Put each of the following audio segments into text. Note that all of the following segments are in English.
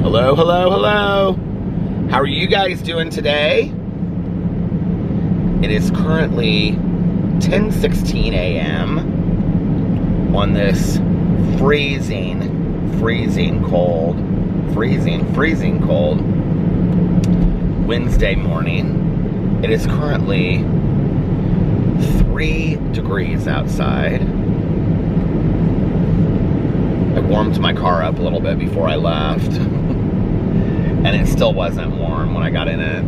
Hello, hello, hello. How are you guys doing today? It is currently 10:16 a.m. on this freezing cold Wednesday morning. It is currently 3 degrees outside. I warmed my car up a little bit before I left, and it still wasn't warm when I got in it.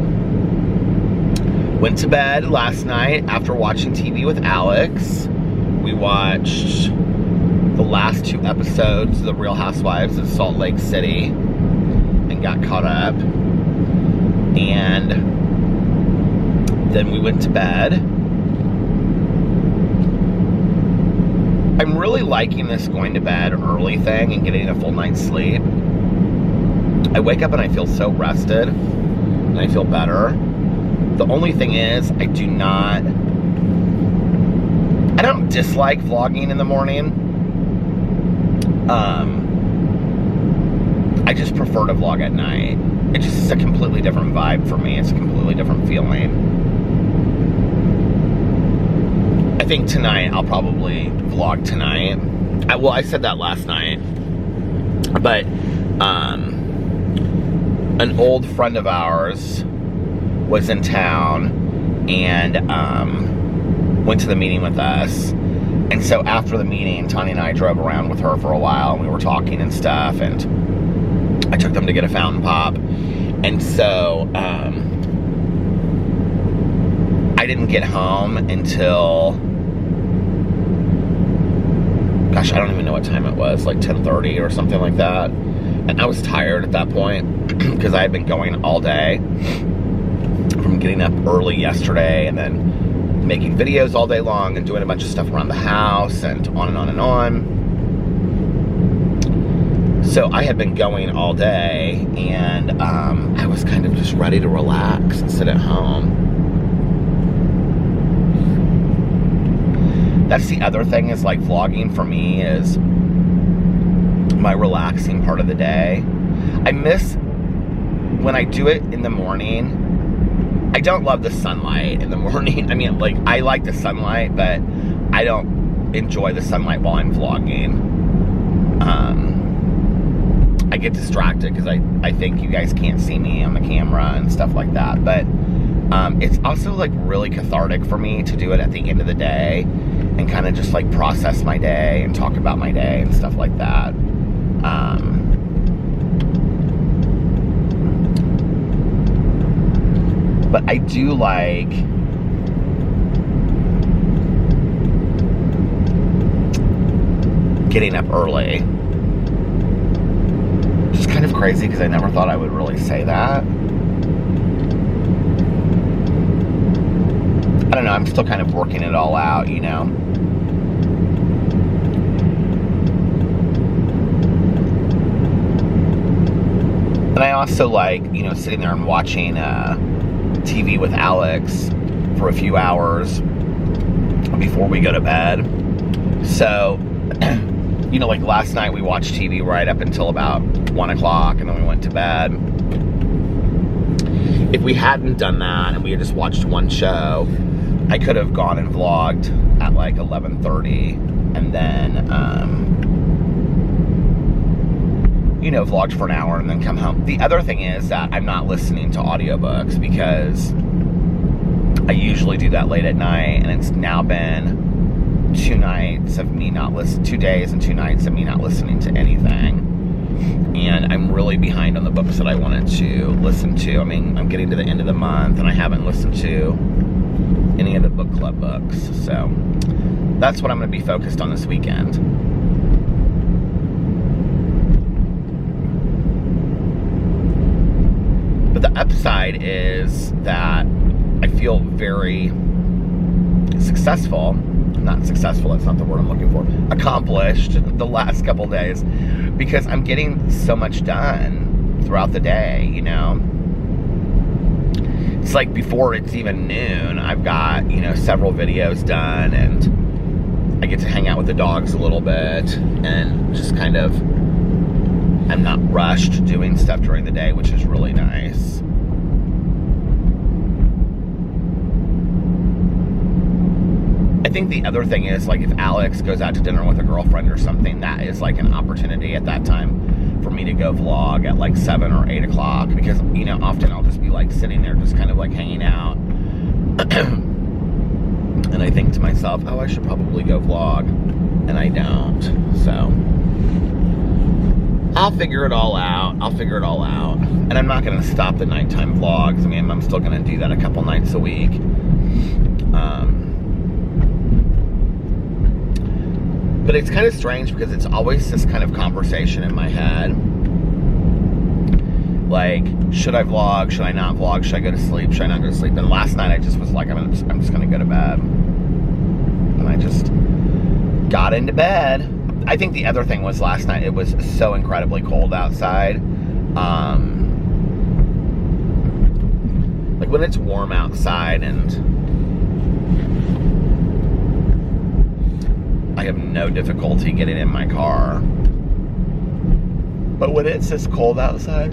Went to bed last night after watching TV with Alex. We watched the last 2 episodes of The Real Housewives of Salt Lake City and got caught up. And then we went to bed. I'm really liking this going to bed early thing and getting a full night's sleep. I wake up and I feel so rested and I feel better. The only thing is, I don't dislike vlogging in the morning. I just prefer to vlog at night. It's just a completely different vibe for me. It's a completely different feeling. I think tonight I'll probably vlog tonight. I said that last night. But an old friend of ours was in town and went to the meeting with us. And so after the meeting, Tanya and I drove around with her for a while, and we were talking and stuff, and I took them to get a fountain pop. And so I didn't get home until, gosh, I don't even know what time it was, like 10:30 or something like that. And I was tired at that point because I had been going all day, from getting up early yesterday and then making videos all day long and doing a bunch of stuff around the house and on and on and on. So I had been going all day, and I was kind of just ready to relax and sit at home. That's the other thing, is like vlogging for me is my relaxing part of the day. I miss when I do it in the morning. I don't love the sunlight in the morning. I mean, like, I like the sunlight, but I don't enjoy the sunlight while I'm vlogging. I get distracted because I think you guys can't see me on the camera and stuff like that. But it's also like really cathartic for me to do it at the end of the day and kind of just like process my day and talk about my day and stuff like that. But I do like getting up early. Which is kind of crazy because I never thought I would really say that. I don't know, I'm still kind of working it all out, you know. And I also like, you know, sitting there and watching TV with Alex for a few hours before we go to bed. So, you know, like last night we watched TV right up until about 1 o'clock, and then we went to bed. If we hadn't done that and we had just watched one show, I could have gone and vlogged at like 11:30 and then you know, vlogged for an hour and then come home. The other thing is that I'm not listening to audiobooks because I usually do that late at night, and it's now been 2 nights of me not listening, 2 days and 2 nights of me not listening to anything. And I'm really behind on the books that I wanted to listen to. I mean, I'm getting to the end of the month and I haven't listened to any of the book club books. So that's what I'm going to be focused on this weekend. But the upside is that I feel very successful. Not successful, that's not the word I'm looking for. Accomplished the last couple days because I'm getting so much done throughout the day, you know. It's like before it's even noon, I've got, you know, several videos done, and I get to hang out with the dogs a little bit and just kind of I'm not rushed doing stuff during the day, which is really nice. I think the other thing is, like, if Alex goes out to dinner with a girlfriend or something, that is like an opportunity at that time for me to go vlog at like 7 or 8 o'clock, because, you know, often I'll just be like sitting there just kind of like hanging out. And I think to myself, oh, I should probably go vlog, and I don't. So I'll figure it all out. And I'm not going to stop the nighttime vlogs. I mean, I'm still going to do that a couple nights a week. But it's kind of strange because it's always this kind of conversation in my head. Like, should I vlog? Should I not vlog? Should I go to sleep? Should I not go to sleep? And last night I just was like, I'm just going to go to bed. And I just got into bed. I think the other thing was last night, it was so incredibly cold outside. Like when it's warm outside and I have no difficulty getting in my car. But when it's this cold outside,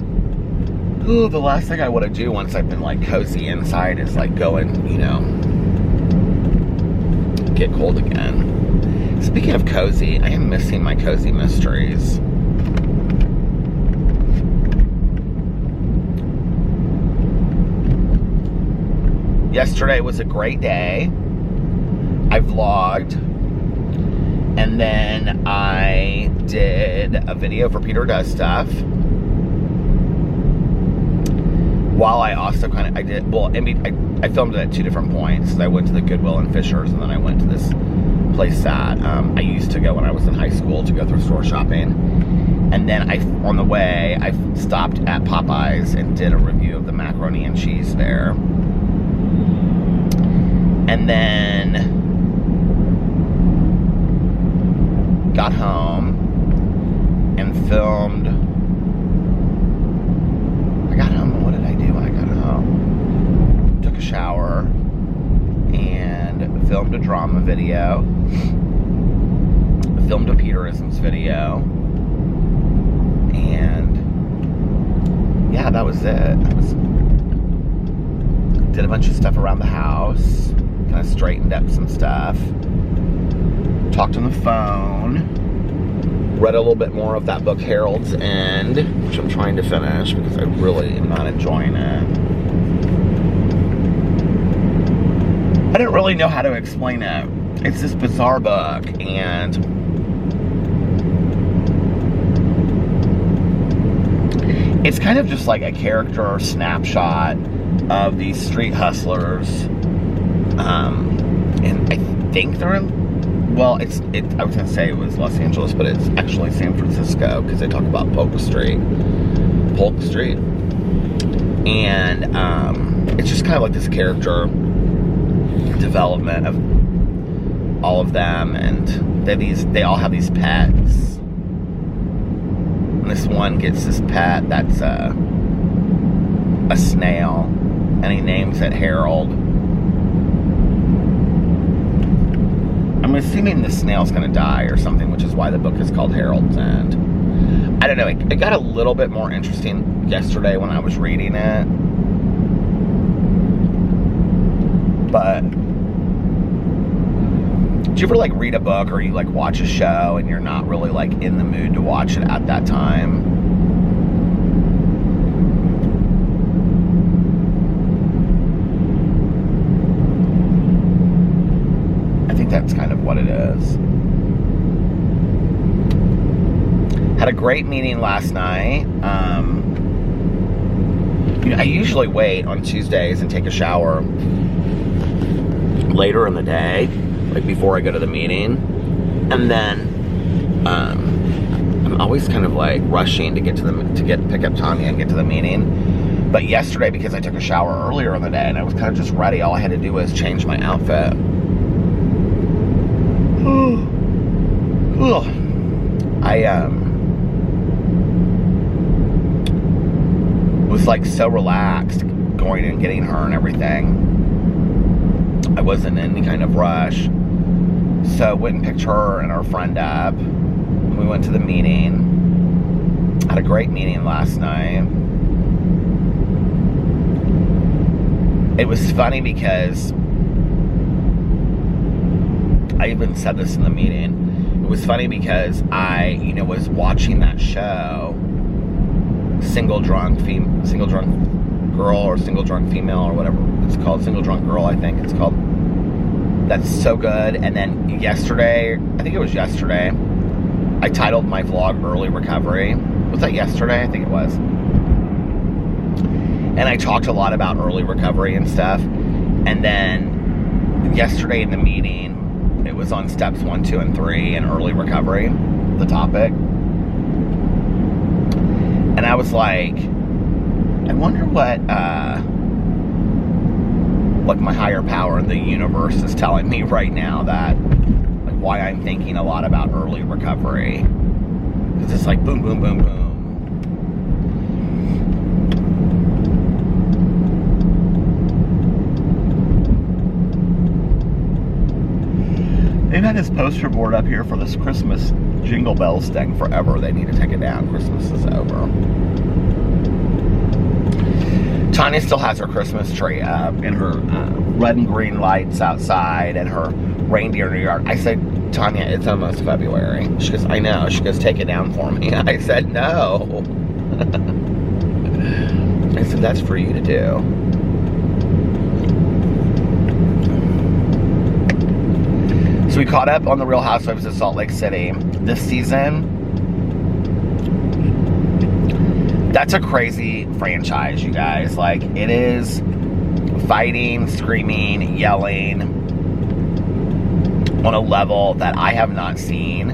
ooh, the last thing I want to do once I've been like cozy inside is like go and, you know, get cold again. Speaking of cozy, I am missing my cozy mysteries. Yesterday was a great day. I vlogged. And then I did a video for Peter Does Stuff. While I also I filmed it at 2 different points. I went to the Goodwill and Fisher's, and then I went to this place that I used to go when I was in high school to go thrift store shopping. And then on the way, I stopped at Popeyes and did a review of the macaroni and cheese there. And then got home and filmed. I got home, what did I do when I got home? Took a shower and filmed a drama video. Filmed a Peterisms video. And yeah, that was it. Did a bunch of stuff around the house. Kind of straightened up some stuff. Talked on the phone, read a little bit more of that book Harold's End, which I'm trying to finish because I really am not enjoying it. I don't really know how to explain it. It's this bizarre book, and it's kind of just like a character snapshot of these street hustlers, and I think they're in, well, I was going to say it was Los Angeles, but it's actually San Francisco, because they talk about Polk Street. And it's just kind of like this character development of all of them, and they all have these pets. And this one gets this pet that's a snail, and he names it Harold. I'm assuming the snail's going to die or something, which is why the book is called Harold's End. I don't know. It got a little bit more interesting yesterday when I was reading it. But do you ever like read a book or you like watch a show and you're not really like in the mood to watch it at that time? That's kind of what it is. Had a great meeting last night. You know, I usually wait on Tuesdays and take a shower later in the day, like before I go to the meeting. And then I'm always kind of like rushing to pick up Tanya and get to the meeting. But yesterday, because I took a shower earlier in the day and I was kind of just ready, all I had to do was change my outfit. I was like so relaxed going and getting her and everything. I wasn't in any kind of rush. So went and picked her and our friend up. We went to the meeting. Had a great meeting last night. It was funny because I even said this in the meeting. It was funny because I, was watching that show, Single Drunk Girl or Single Drunk Female or whatever it's called, Single Drunk Girl, I think it's called. That's so good. And then yesterday, I think it was yesterday, I titled my vlog Early Recovery. Was that yesterday? I think it was. And I talked a lot about early recovery and stuff. And then yesterday in the meeting, it was on steps 1, 2, and 3 in early recovery, the topic. And I was like, I wonder what my higher power in the universe is telling me right now, that like why I'm thinking a lot about early recovery. Because it's like boom, boom, boom, boom. They've had this poster board up here for this Christmas Jingle Bells thing forever. They need to take it down. Christmas is over. Tanya still has her Christmas tree up and her red and green lights outside and her reindeer in her yard. I said, Tanya, it's almost February. She goes, I know. She goes, take it down for me. I said, no. I said, that's for you to do. So we caught up on The Real Housewives of Salt Lake City this season. That's a crazy franchise, you guys. Like, it is fighting, screaming, yelling on a level that I have not seen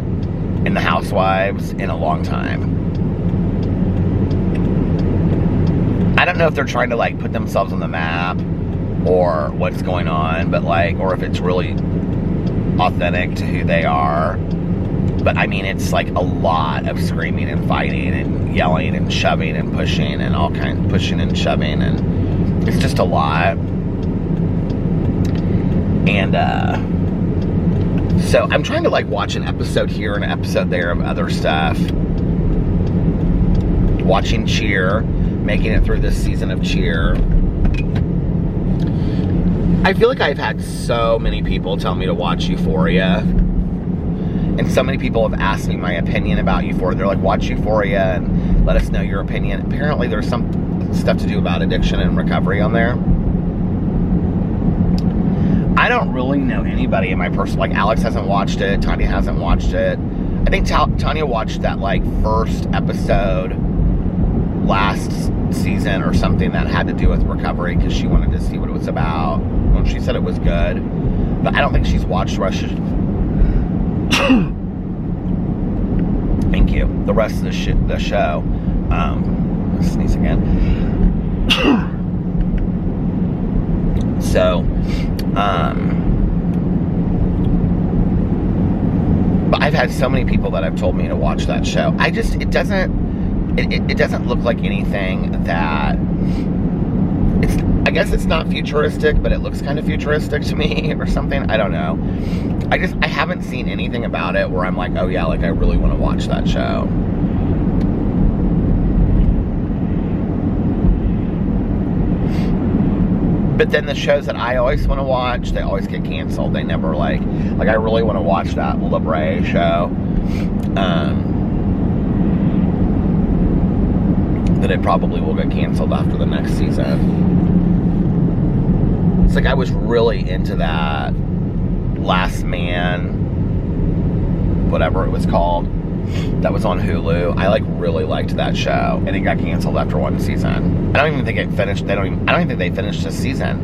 in The Housewives in a long time. I don't know if they're trying to, like, put themselves on the map or what's going on, but, like, or if it's really authentic to who they are. But I mean, it's like a lot of screaming and fighting and yelling and shoving and pushing and all kinds, pushing and shoving, and it's just a lot. And so I'm trying to like watch an episode here and an episode there of other stuff. Watching Cheer, making it through this season of Cheer. I feel like I've had so many people tell me to watch Euphoria. And so many people have asked me my opinion about Euphoria. They're like, watch Euphoria and let us know your opinion. Apparently there's some stuff to do about addiction and recovery on there. I don't really know anybody in my personal... Like, Alex hasn't watched it. Tanya hasn't watched it. I think Tanya watched that, like, first episode last season or something that had to do with recovery because she wanted to see what it was about. Well, she said it was good. But I don't think she's watched Thank you. The rest of the show. Sneeze again. So, but I've had so many people that have told me to watch that show. It doesn't look like anything that I guess it's not futuristic, but it looks kind of futuristic to me or something. I don't know. I haven't seen anything about it where I'm like, oh yeah, like I really want to watch that show. But then the shows that I always want to watch, they always get canceled. They never like I really want to watch that La Brea show. That it probably will get canceled after the next season. It's like I was really into that Last Man, whatever it was called, that was on Hulu. I like really liked that show, and it got canceled after one season. I don't even think it finished. I don't even think they finished this season.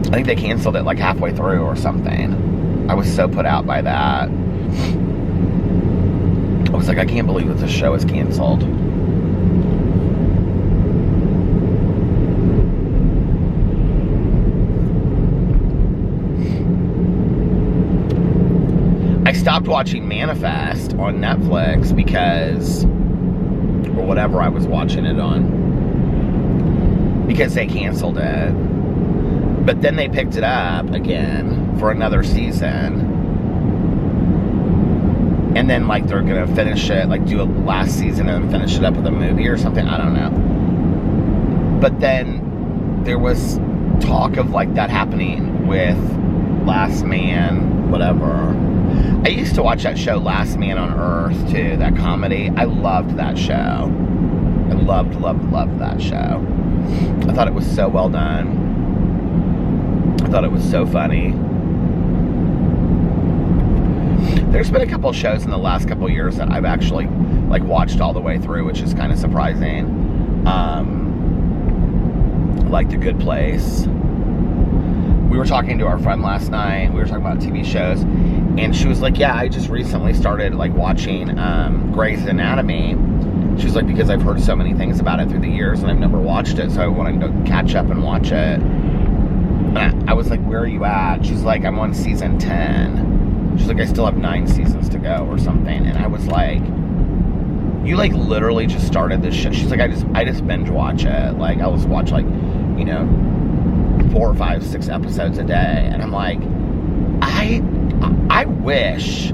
I think they canceled it like halfway through or something. I was so put out by that. I was like, I can't believe that this show is canceled. I stopped watching Manifest on Netflix because, or whatever I was watching it on, because they canceled it. But then they picked it up again for another season. And then, like, they're gonna finish it, like, do a last season and finish it up with a movie or something. I don't know. But then there was talk of, like, that happening with Last Man, whatever. I used to watch that show, Last Man on Earth, too, that comedy. I loved that show. I loved that show. I thought it was so well done. I thought it was so funny. There's been a couple shows in the last couple years that I've actually, like, watched all the way through, which is kind of surprising. Like The Good Place. We were talking to our friend last night. We were talking about TV shows, and she was like, yeah, I just recently started, like, watching Grey's Anatomy. She was like, because I've heard so many things about it through the years, and I've never watched it, so I wanted to catch up and watch it. And I was like, where are you at? She's like, I'm on season 10. She's like, I still have 9 seasons to go or something. And I was like, you, like, literally just started this shit. She's like, I just binge watch it. Like, I'll just watch, like, you know, 4 or 5, 6 episodes a day. And I'm like, I wish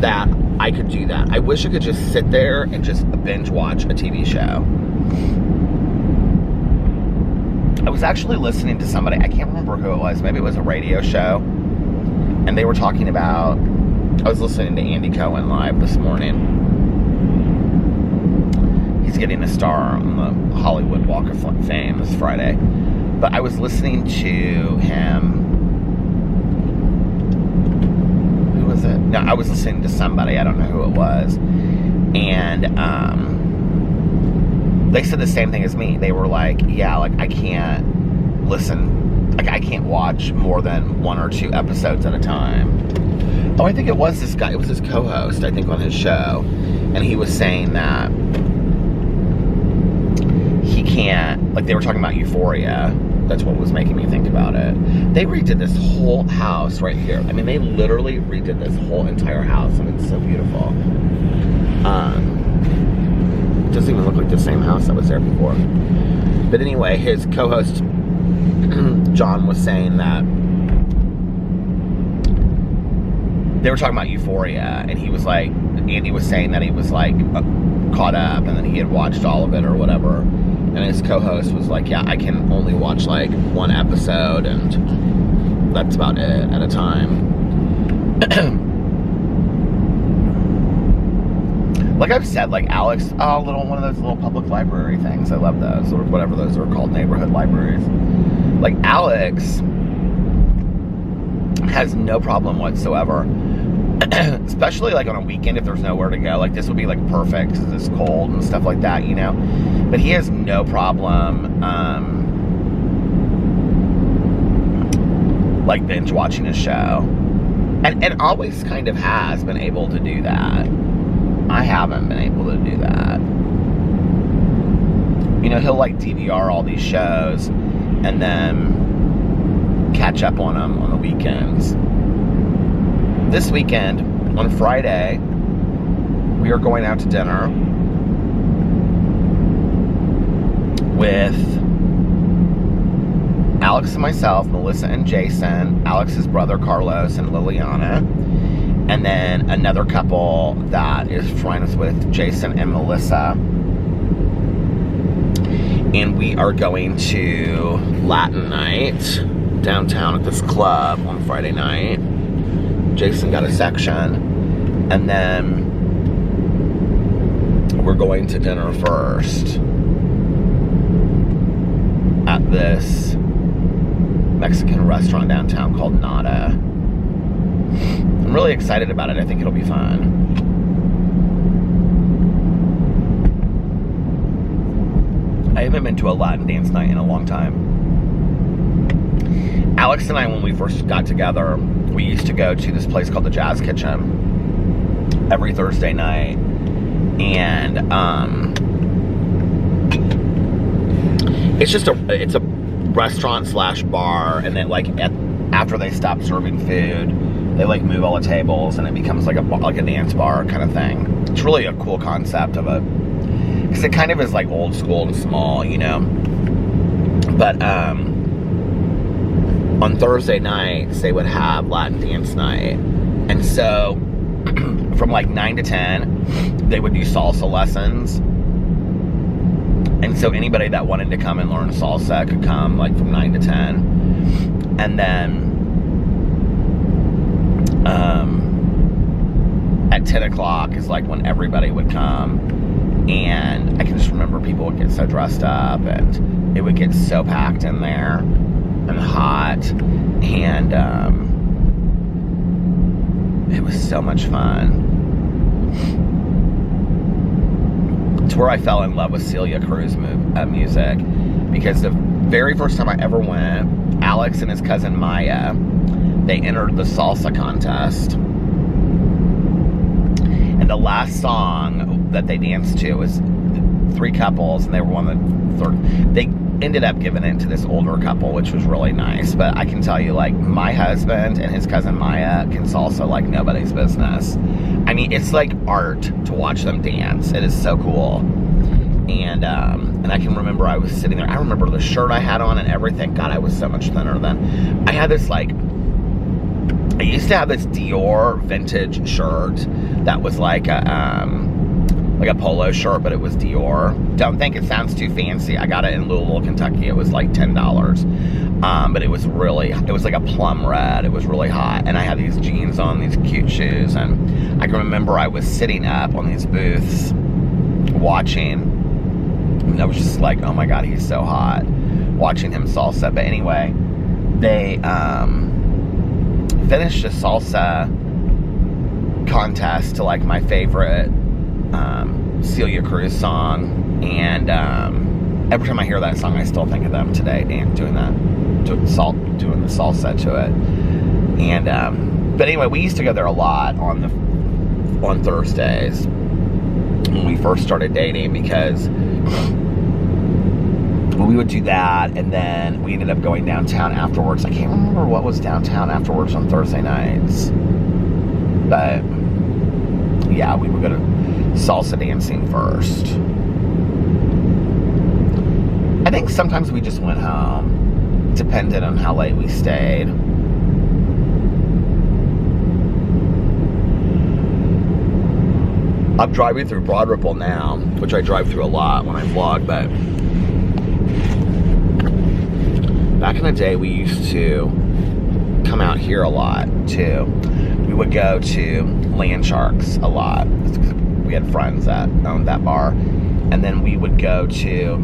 that I could do that. I wish I could just sit there and just binge watch a TV show. I was actually listening to somebody, I can't remember who it was, maybe it was a radio show, and they were talking about, I was listening to Andy Cohen live this morning. He's getting a star on the Hollywood Walk of Fame this Friday. But I was listening to him. Who was it? No, I was listening to somebody, I don't know who it was. And they said the same thing as me. They were like, yeah, like, I can't listen, like, I can't watch more than 1 or 2 episodes at a time. Oh, I think it was this guy, it was his co-host, I think, on his show. And he was saying that he can't, like, they were talking about Euphoria. That's what was making me think about it. They redid this whole house right here. I mean, they literally redid this whole entire house, and it's so beautiful. It doesn't even look like the same house that was there before. But anyway, his co-host, John, was saying that they were talking about Euphoria, and he was like, Andy was saying that he was, like, caught up, and then he had watched all of it or whatever. And his co-host was like, yeah, I can only watch, like, 1 episode, and that's about it at a time. Like I've said, like, Alex, one of those little public library things. I love those, or whatever those are called, neighborhood libraries. Like, Alex has no problem whatsoever, especially, like, on a weekend if there's nowhere to go. Like, this would be, like, perfect because it's cold and stuff like that, you know. But he has no problem, like, binge watching a show, and always kind of has been able to do that. I haven't been able to do that. You know, he'll, like, DVR all these shows and then catch up on them on the weekends. This weekend, on Friday, we are going out to dinner with Alex and myself, Melissa and Jason, Alex's brother Carlos and Liliana, and then another couple that is friends with Jason and Melissa. And we are going to Latin night downtown at this club on Friday night. Jason got a section, and then we're going to dinner first at this Mexican restaurant downtown called Nada. I'm really excited about it. I think it'll be fun. I haven't been to a Latin dance night in a long time. Alex and I, when we first got together, we used to go to this place called the Jazz Kitchen every Thursday night. And it's a restaurant / bar, and then, like, after they stop serving food, they, like, move all the tables, and it becomes like a dance bar kind of thing. It's really a cool concept of because it kind of is, like, old school and small, you know. But on Thursday nights they would have Latin dance night, and so from like 9 to 10, they would do salsa lessons. And so anybody that wanted to come and learn salsa could come like from 9 to 10. And then at 10 o'clock is like when everybody would come. And I can just remember people would get so dressed up and it would get so packed in there and hot. And it was so much fun. It's where I fell in love with Celia Cruz music, because the very first time I ever went, Alex and his cousin Maya, they entered the salsa contest, and the last song that they danced to was three couples, and they were on the third. They ended up giving it to this older couple, which was really nice. But I can tell you, like, my husband and his cousin Maya can salsa like nobody's business. I mean, it's like art to watch them dance. It is so cool. And I can remember I was sitting there. I remember the shirt I had on and everything. God, I was so much thinner then. I had this I used to have this Dior vintage shirt that was like a polo shirt, but it was Dior. Don't think it sounds too fancy. I got it in Louisville, Kentucky. It was like $10. But it was like a plum red. It was really hot. And I had these jeans on, these cute shoes. And I can remember I was sitting up on these booths watching. And I was just like, oh my God, he's so hot. Watching him salsa. But anyway, they finished a salsa contest to like my favorite Celia Cruz song, and every time I hear that song I still think of them today and doing the salsa to it. And but anyway, we used to go there a lot on Thursdays when we first started dating, because we would do that, and then we ended up going downtown afterwards. I can't remember what was downtown afterwards on Thursday nights, but yeah, we would go to salsa dancing first. I think sometimes we just went home. It depended on how late we stayed. I'm driving through Broad Ripple now, which I drive through a lot when I vlog, but back in the day we used to come out here a lot too. We would go to Land Sharks a lot. We had friends that owned that bar. And then we would go to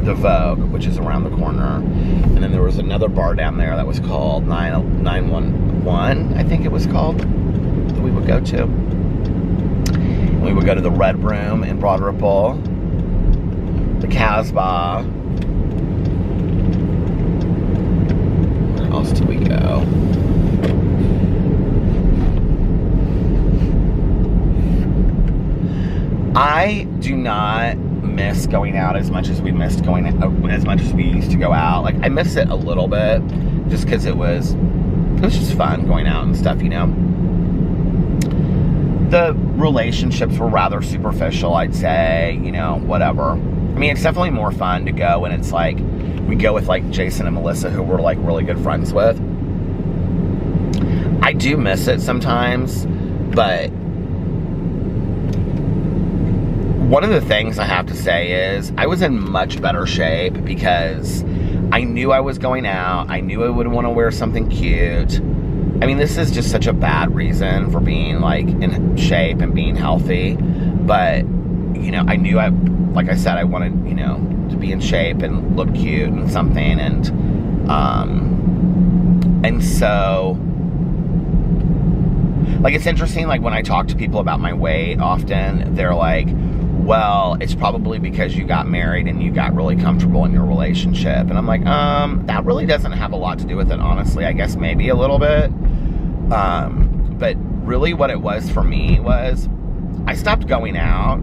the Vogue, which is around the corner. And then there was another bar down there that was called 911, I think it was called, that we would go to. And we would go to the Red Room in Broad Ripple, the Casbah. Where else did we go? I do not miss going out as much as we used to go out. Like, I miss it a little bit, just because it was just fun going out and stuff, you know. The relationships were rather superficial, I'd say, you know, whatever. I mean, it's definitely more fun to go when it's like, we go with like Jason and Melissa, who we're like really good friends with. I do miss it sometimes, but one of the things I have to say is I was in much better shape because I knew I was going out. I knew I would want to wear something cute. I mean, this is just such a bad reason for being like in shape and being healthy. But, you know, I knew like I said, I wanted, you know, to be in shape and look cute and something. And so, like, it's interesting, like when I talk to people about my weight often, they're like, well, it's probably because you got married and you got really comfortable in your relationship. And I'm like, that really doesn't have a lot to do with it, honestly. I guess maybe a little bit. But really what it was for me was I stopped going out.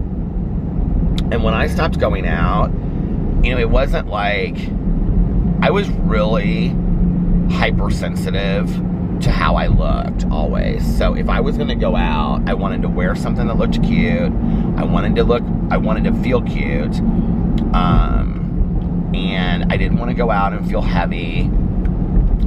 And when I stopped going out, you know, it wasn't like, I was really hypersensitive to how I looked always. So if I was going to go out, I wanted to wear something that looked cute. I wanted to feel cute. And I didn't want to go out and feel heavy.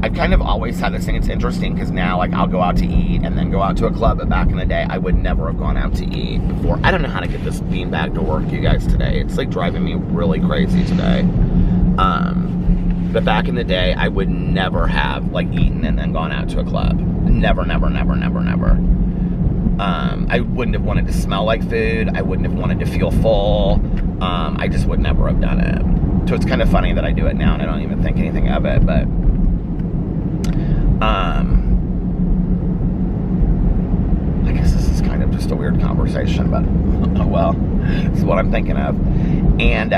I've kind of always had this thing. It's interesting because now, like, I'll go out to eat and then go out to a club, but back in the day, I would never have gone out to eat before. I don't know how to get this beanbag to work, you guys, today. It's, like, driving me really crazy today. But back in the day, I would never have, like, eaten and then gone out to a club. Never, never, never, never, never. I wouldn't have wanted to smell like food. I wouldn't have wanted to feel full. I just would never have done it. So it's kind of funny that I do it now and I don't even think anything of it, but I guess this is kind of just a weird conversation, but oh well, this is what I'm thinking of. And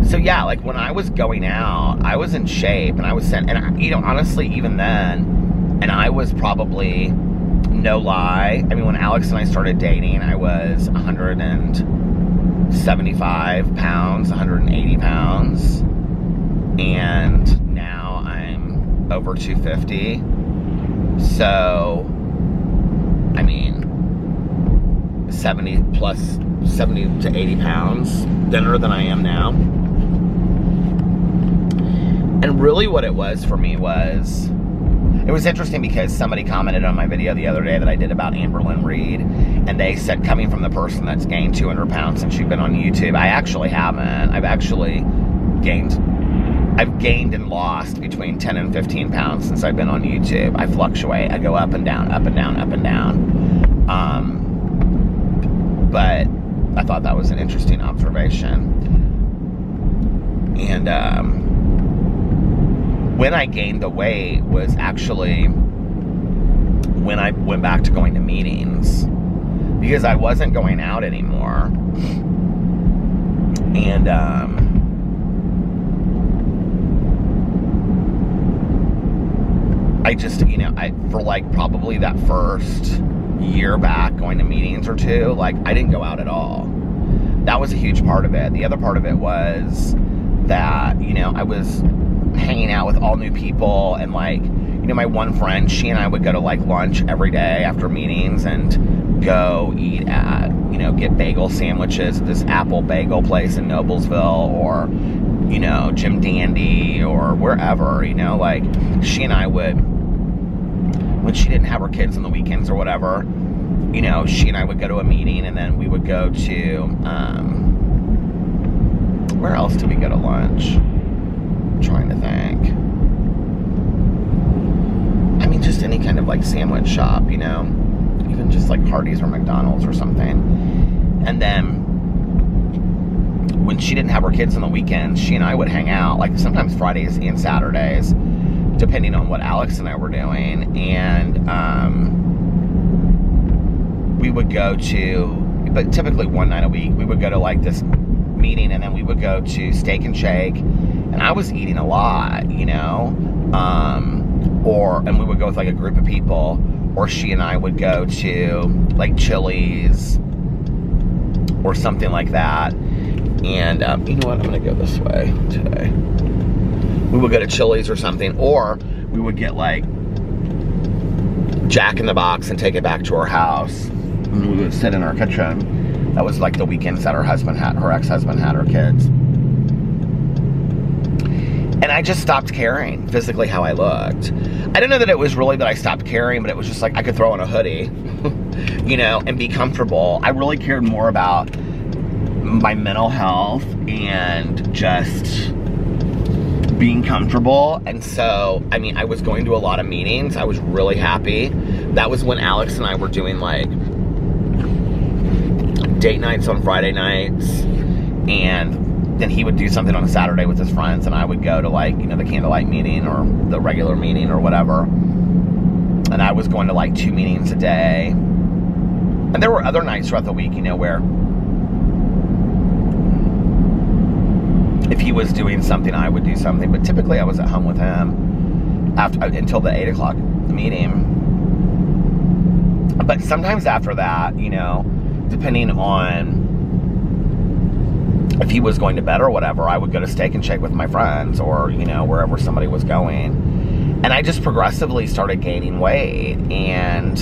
so yeah, like when I was going out, I was in shape and I was sent, and you know, honestly, even then, and I was probably, no lie, I mean, when Alex and I started dating, I was 175 pounds, 180 pounds, and now I'm over 250. So, I mean, 70 to 80 pounds thinner than I am now. And really what it was for me was, it was interesting because somebody commented on my video the other day that I did about Amberlynn Reed, and they said, coming from the person that's gained 200 pounds since she's been on YouTube, I actually haven't. I've gained and lost between 10 and 15 pounds since I've been on YouTube. I fluctuate. I go up and down, up and down, up and down. But I thought that was an interesting observation. And when I gained the weight was actually when I went back to going to meetings, because I wasn't going out anymore. And I just, you know, for like probably that first year back going to meetings or two, like I didn't go out at all. That was a huge part of it. The other part of it was that, you know, I was hanging out with all new people, and like, you know, my one friend, she and I would go to like lunch every day after meetings and go eat at, you know, get bagel sandwiches at this Apple bagel place in Noblesville, or, you know, Jim Dandy or wherever, you know, like she and I would, when she didn't have her kids on the weekends or whatever, you know, she and I would go to a meeting, and then we would go to, where else did we go to lunch? I'm trying to think. I mean, just any kind of like sandwich shop, you know, even just like Hardee's or McDonald's or something. And then when she didn't have her kids on the weekends, she and I would hang out, like sometimes Fridays and Saturdays, depending on what Alex and I were doing. And we would go to, but typically one night a week, we would go to like this meeting, and then we would go to Steak and Shake, and I was eating a lot, you know, and we would go with like a group of people, or she and I would go to like Chili's or something like that. And you know what, I'm gonna go this way today. We would go to Chili's or something, or we would get like Jack in the Box and take it back to our house, and we would sit in our kitchen. That was like the weekends that her ex-husband had her kids. And I just stopped caring physically how I looked. I don't know that it was really that I stopped caring, but it was just like I could throw on a hoodie, you know, and be comfortable. I really cared more about my mental health and just being comfortable. And so, I mean, I was going to a lot of meetings. I was really happy. That was when Alex and I were doing like date nights on Friday nights, and then he would do something on a Saturday with his friends, and I would go to like, you know, the candlelight meeting or the regular meeting or whatever. And I was going to like 2 meetings a day. And there were other nights throughout the week, you know, where if he was doing something, I would do something, but typically I was at home with him until the 8 o'clock meeting. But sometimes after that, you know, depending on if he was going to bed or whatever, I would go to Steak and Shake with my friends, or, you know, wherever somebody was going. And I just progressively started gaining weight, and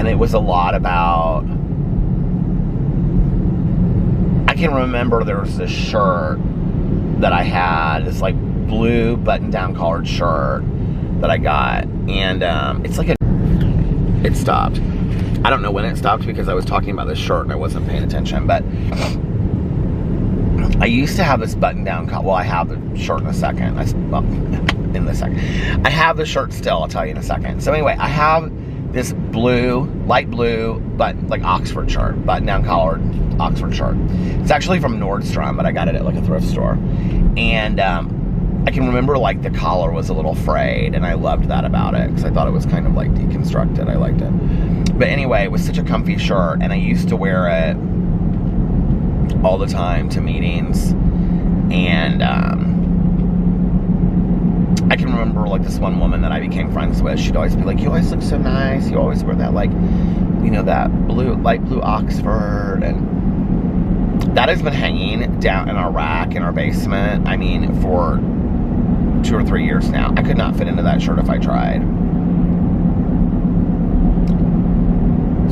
it was a lot about I can remember there was this shirt that I had, this like blue button-down collared shirt that I got, and it's like it stopped. I don't know when it stopped because I was talking about this shirt and I wasn't paying attention, but I used to have this button-down well, I have the shirt in a second. In a second. I have the shirt still, I'll tell you in a second. So anyway, I have this light blue, like Oxford shirt, button-down collared Oxford shirt. It's actually from Nordstrom, but I got it at like a thrift store. And I can remember like the collar was a little frayed, and I loved that about it because I thought it was kind of like deconstructed. I liked it. But anyway, it was such a comfy shirt, and I used to wear it all the time to meetings. And I can remember like this one woman that I became friends with, she'd always be like, you always look so nice, you always wear that like, you know, that light blue Oxford. And that has been hanging down in our rack in our basement, I mean, for 2 or 3 years now. I could not fit into that shirt if I tried.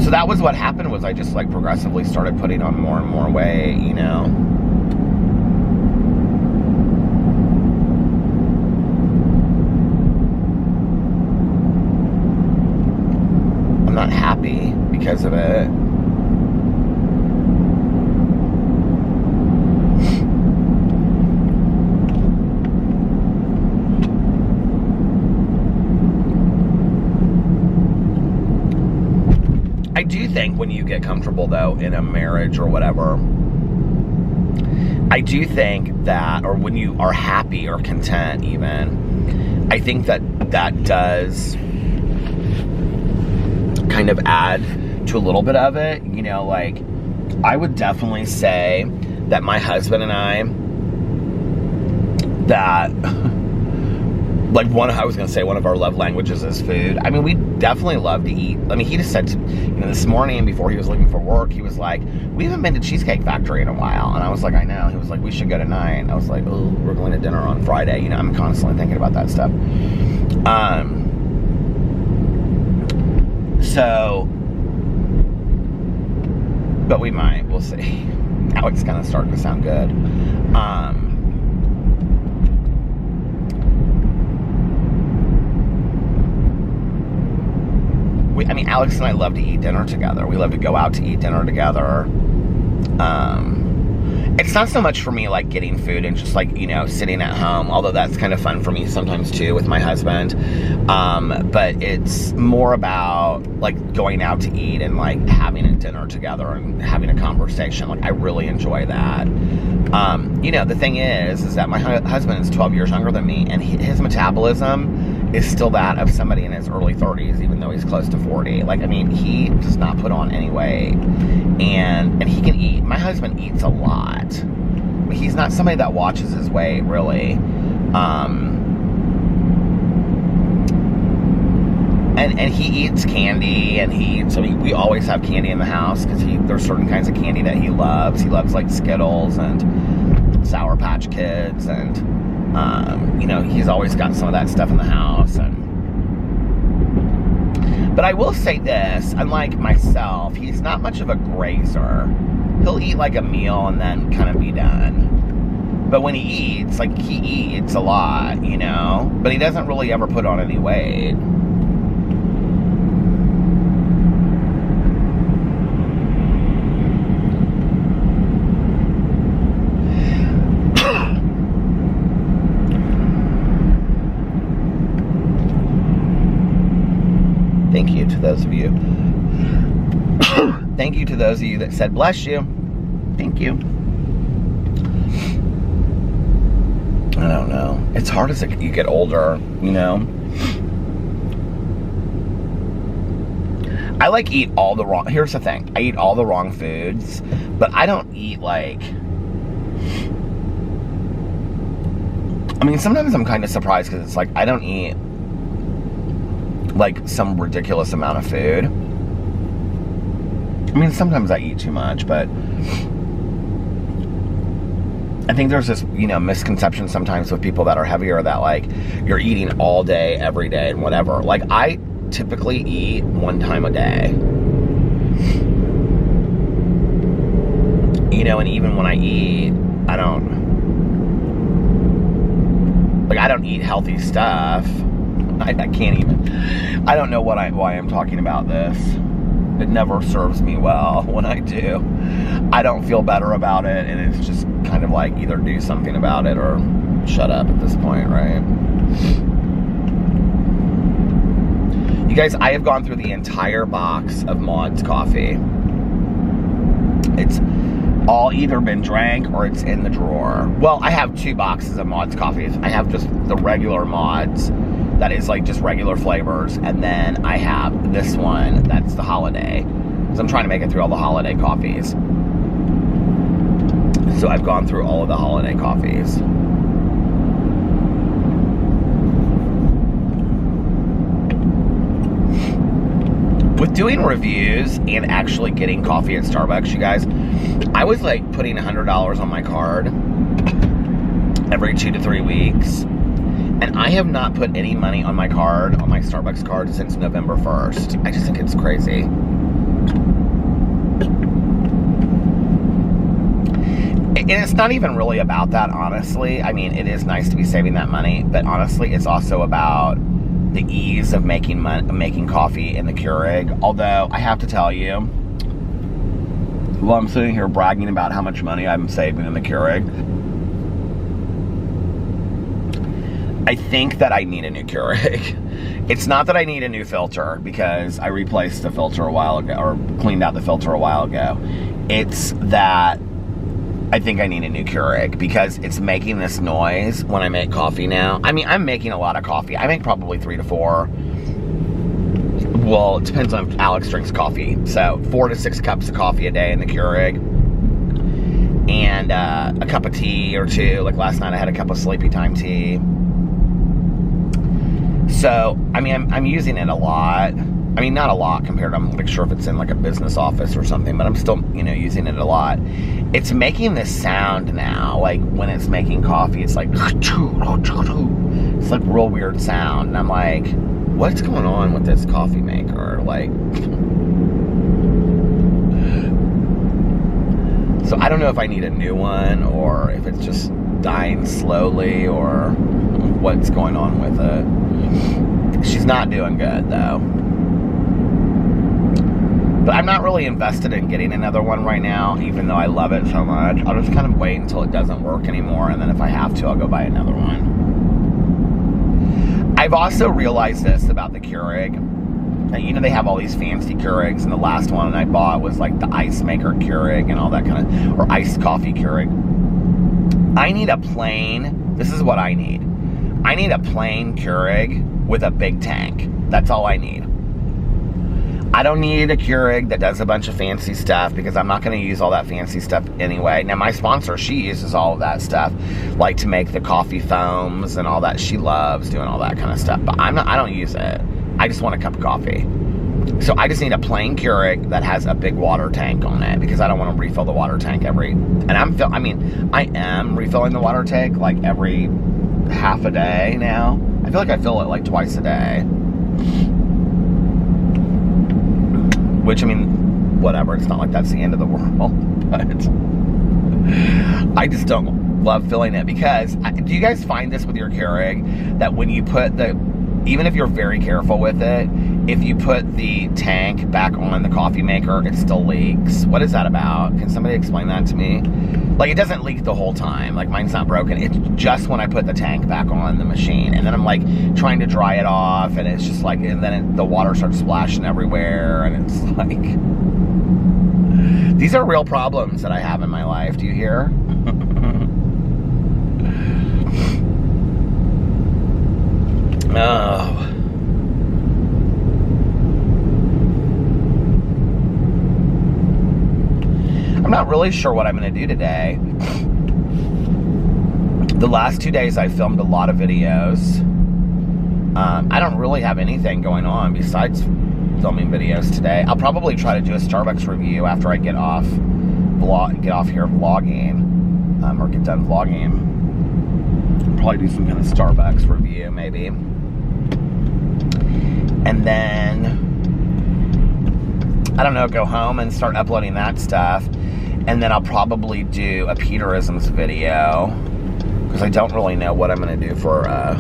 So that was what happened, was I just like progressively started putting on more and more weight, you know. I'm not happy because of it. I do think when you get comfortable, though, in a marriage or whatever, I do think that, or when you are happy or content even, I think that that does kind of add to a little bit of it. You know, like, I would definitely say that my husband and I, that, like, I was going to say one of our love languages is food. I mean, we definitely love to eat. I mean, he just said, this morning before he was leaving for work, he was like, we haven't been to Cheesecake Factory in a while. And I was like, I know. He was like, we should go tonight. And I was like, oh, we're going to dinner on Friday. You know, I'm constantly thinking about that stuff. So, but we might. We'll see. Now it's kind of starting to sound good. I mean, Alex and I love to eat dinner together. We love to go out to eat dinner together. It's not so much for me like getting food and just like, you know, sitting at home, although that's kind of fun for me sometimes too with my husband. But it's more about like going out to eat and like having a dinner together and having a conversation. Like, I really enjoy that. You know, the thing is that my husband is 12 years younger than me, and his metabolism is still that of somebody in his early 30s, even though he's close to 40. Like, I mean, he does not put on any weight, and he can eat. My husband eats a lot, but he's not somebody that watches his weight, really. And he eats candy, and we always have candy in the house, because there's certain kinds of candy that he loves. He loves, like, Skittles and Sour Patch Kids, and you know, he's always got some of that stuff in the house. But I will say this, unlike myself, he's not much of a grazer. He'll eat like a meal and then kind of be done. But when he eats, like, he eats a lot, you know? But he doesn't really ever put on any weight. Thank you to those of you. Thank you to those of you that said bless you. Thank you. I don't know. It's hard as you get older, you know. I like eat all the wrong. Here's the thing. I eat all the wrong foods, but I don't eat like. I mean, sometimes I'm kind of surprised because it's like I don't eat like some ridiculous amount of food. I mean, sometimes I eat too much, but I think there's this, you know, misconception sometimes with people that are heavier that like you're eating all day, every day, and whatever. Like, I typically eat one time a day. You know, and even when I eat, I don't eat healthy stuff. I can't even, I don't know why I'm talking about this. It never serves me well when I do. I don't feel better about it, and it's just kind of like either do something about it or shut up at this point, right? You guys, I have gone through the entire box of Mott's coffee. It's all either been drank or it's in the drawer. Well, I have 2 boxes of Mott's coffees. I have just the regular Mott's, that is like just regular flavors, and then I have this one that's the holiday, so I'm trying to make it through all the holiday coffees. So I've gone through all of the holiday coffees. With doing reviews and actually getting coffee at Starbucks, you guys, I was like putting $100 on my card every 2 to 3 weeks. And I have not put any money on my card, on my Starbucks card, since November 1st. I just think it's crazy. And it's not even really about that, honestly. I mean, it is nice to be saving that money, but honestly, it's also about the ease of making coffee in the Keurig. Although, I have to tell you, while I'm sitting here bragging about how much money I'm saving in the Keurig, I think that I need a new Keurig. It's not that I need a new filter, because I replaced the filter a while ago, or cleaned out the filter a while ago. It's that I think I need a new Keurig, because it's making this noise when I make coffee now. I mean, I'm making a lot of coffee. I make probably 3 to 4. Well, it depends on if Alex drinks coffee. So 4 to 6 cups of coffee a day in the Keurig. And a cup of tea or 2. Like last night I had a cup of Sleepy Time tea. So, I mean, I'm using it a lot. I mean, not a lot compared to, I'm not sure if it's in like a business office or something, but I'm still, you know, using it a lot. It's making this sound now, like when it's making coffee, it's like, it's like real weird sound. And I'm like, what's going on with this coffee maker? Like, so I don't know if I need a new one or if it's just dying slowly or what's going on with it. She's not doing good though. But I'm not really invested in getting another one right now, even though I love it so much. I'll just kind of wait until it doesn't work anymore, and then if I have to, I'll go buy another one. I've also realized this about the Keurig. You know, they have all these fancy Keurigs, and the last one I bought was like the ice maker Keurig and all that kind of, or iced coffee Keurig. I need a plain, this is what I need. I need a plain Keurig with a big tank. That's all I need. I don't need a Keurig that does a bunch of fancy stuff, because I'm not going to use all that fancy stuff anyway. Now, my sponsor, she uses all of that stuff, like to make the coffee foams and all that. She loves doing all that kind of stuff, but I don't use it. I just want a cup of coffee. So I just need a plain Keurig that has a big water tank on it, because I don't want to refill the water tank I am refilling the water tank like every half a day now. I feel like I fill it like twice a day. Which, I mean, whatever. It's not like that's the end of the world. But I just don't love filling it, because do you guys find this with your Keurig, that when you put even if you're very careful with it, if you put the tank back on the coffee maker, it still leaks? What is that about? Can somebody explain that to me? Like, it doesn't leak the whole time. Like, mine's not broken. It's just when I put the tank back on the machine. And then I'm, like, trying to dry it off. And it's just, like, and then the water starts splashing everywhere. And it's, like... These are real problems that I have in my life. Do you hear? Oh... I'm not really sure what I'm going to do today. The last 2 days I filmed a lot of videos. I don't really have anything going on besides filming videos today. I'll probably try to do a Starbucks review after I get off here vlogging, or get done vlogging. I'll probably do some kind of Starbucks review maybe. And then, I don't know, go home and start uploading that stuff. And then I'll probably do a Peterisms video, because I don't really know what I'm going to do for a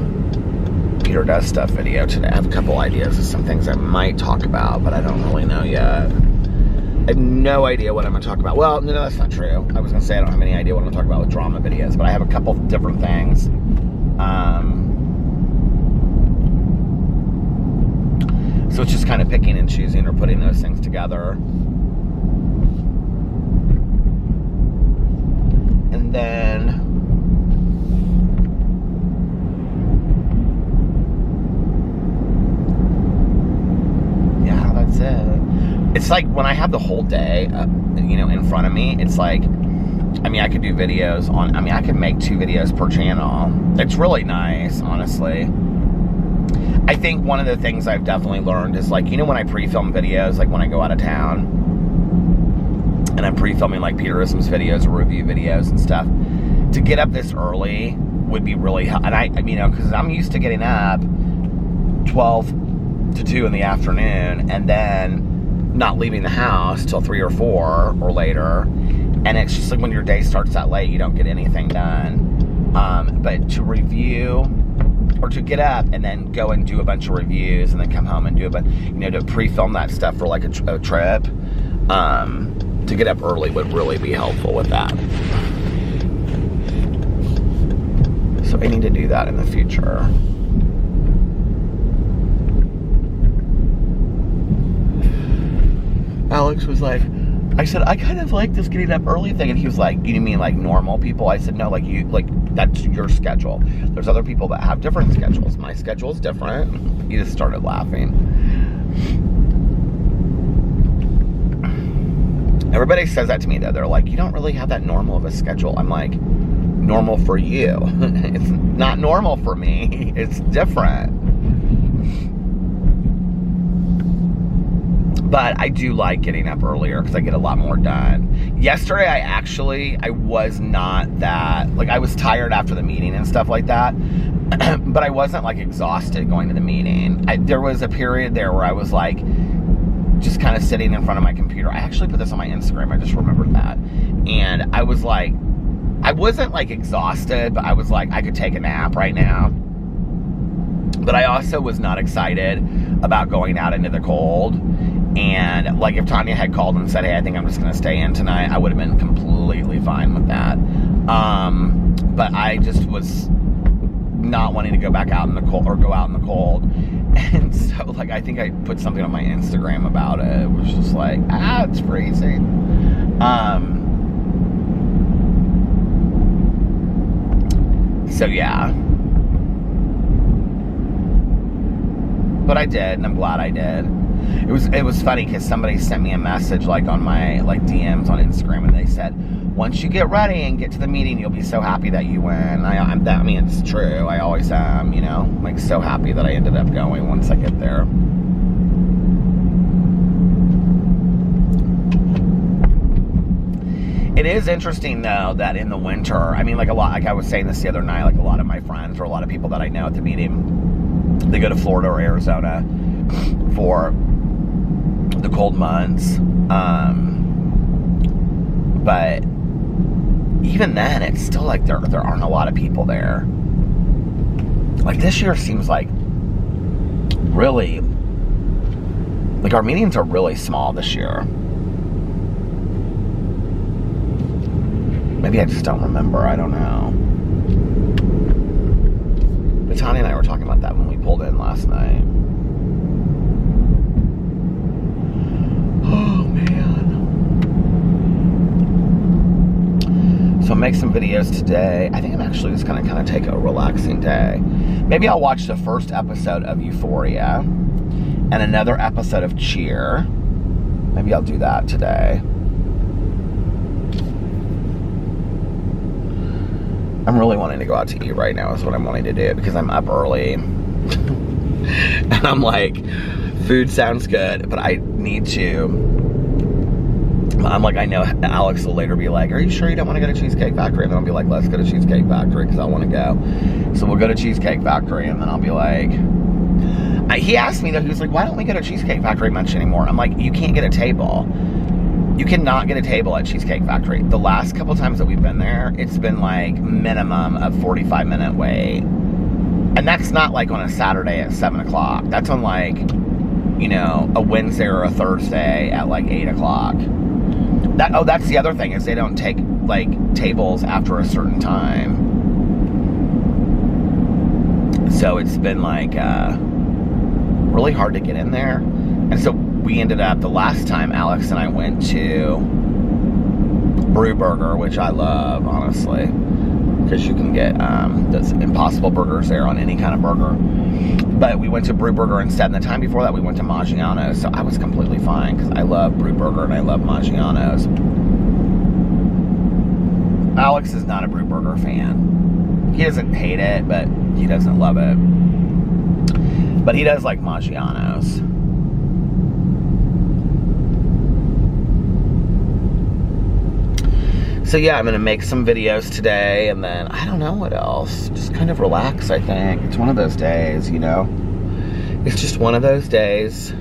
Peter Does Stuff video today. I have a couple ideas of some things I might talk about, but I don't really know yet. I have no idea what I'm going to talk about. Well, no, that's not true. I was going to say I don't have any idea what I'm going to talk about with drama videos, but I have a couple different things. So it's just kind of picking and choosing or putting those things together. And then yeah, that's it. It's like when I have the whole day, you know, in front of me, it's like, I mean, I could do videos on, I mean, I could make 2 videos per channel. It's really nice, honestly. I think one of the things I've definitely learned is, like, you know, when I pre-film videos, like when I go out of town, and I'm pre-filming like Peterisms videos or review videos and stuff, to get up this early would be really helpful. And I you know, because I'm used to getting up 12 to 2 in the afternoon and then not leaving the house till 3 or 4 or later, and it's just like when your day starts that late, you don't get anything done. But to review, or to get up and then go and do a bunch of reviews and then come home and do a bunch, you know, to pre-film that stuff for like a trip, to get up early would really be helpful with that. So I need to do that in the future. Alex was like, I said, I kind of like this getting up early thing. And he was like, you mean like normal people? I said, no, like you, like that's your schedule. There's other people that have different schedules. My schedule's different. He just started laughing. Everybody says that to me though. They're like, you don't really have that normal of a schedule. I'm like, normal for you. It's not normal for me. It's different. But I do like getting up earlier because I get a lot more done. Yesterday, I was not that, like, I was tired after the meeting and stuff like that, but I wasn't, like, exhausted going to the meeting. There was a period there where I was, like, just kind of sitting in front of my computer. I actually put this on my Instagram. I just remembered that. And I was, like, I wasn't, like, exhausted, but I was, like, I could take a nap right now. But I also was not excited about going out into the cold. And, like, if Tanya had called and said, hey, I think I'm just going to stay in tonight, I would have been completely fine with that. But I just was not wanting to go back out in the cold, or go out in the cold. And so, like, I think I put something on my Instagram about it. It was just like, it's freezing. So, yeah. But I did, and I'm glad I did. It was funny because somebody sent me a message, like, on my, like, DMs on Instagram, and they said, once you get ready and get to the meeting, you'll be so happy that you went. I mean, it's true. I always am, you know, like, so happy that I ended up going once I get there. It is interesting, though, that in the winter, I mean, like, like I was saying this the other night, like, a lot of my friends or a lot of people that I know at the meeting, they go to Florida or Arizona for the cold months. But even then, it's still like there aren't a lot of people there. Like, this year seems like really, like, our meetings are really small this year. Maybe I just don't remember. I don't know. But Tanya and I were talking about that when we pulled in last night. Oh, man. So I'll make some videos today. I think I'm actually just going to kind of take a relaxing day. Maybe I'll watch the first episode of Euphoria and another episode of Cheer. Maybe I'll do that today. I'm really wanting to go out to eat right now is what I'm wanting to do, because I'm up early. And I'm like, food sounds good, but I need to. I'm like, I know Alex will later be like, are you sure you don't want to go to Cheesecake Factory? And then I'll be like, let's go to Cheesecake Factory because I want to go. So we'll go to Cheesecake Factory, and then I'll be like, he asked me though, he was like, why don't we go to Cheesecake Factory much anymore? I'm like, you can't get a table. You cannot get a table at Cheesecake Factory. The last couple times that we've been there, it's been like minimum of 45-minute wait. And that's not like on a Saturday at 7 o'clock. That's on like, you know, a Wednesday or a Thursday at like 8 o'clock. That's the other thing, is they don't take like tables after a certain time. So it's been like really hard to get in there. And so we ended up, the last time Alex and I went to Brew Burger, which I love, honestly, because you can get those Impossible Burgers there on any kind of burger. But we went to Brew Burger instead, and the time before that we went to Maggiano's, so I was completely fine, because I love Brew Burger and I love Maggiano's. Alex is not a Brew Burger fan. He doesn't hate it, but he doesn't love it. But he does like Maggiano's. So yeah, I'm gonna make some videos today, and then I don't know what else. Just kind of relax, I think. It's one of those days, you know? It's just one of those days.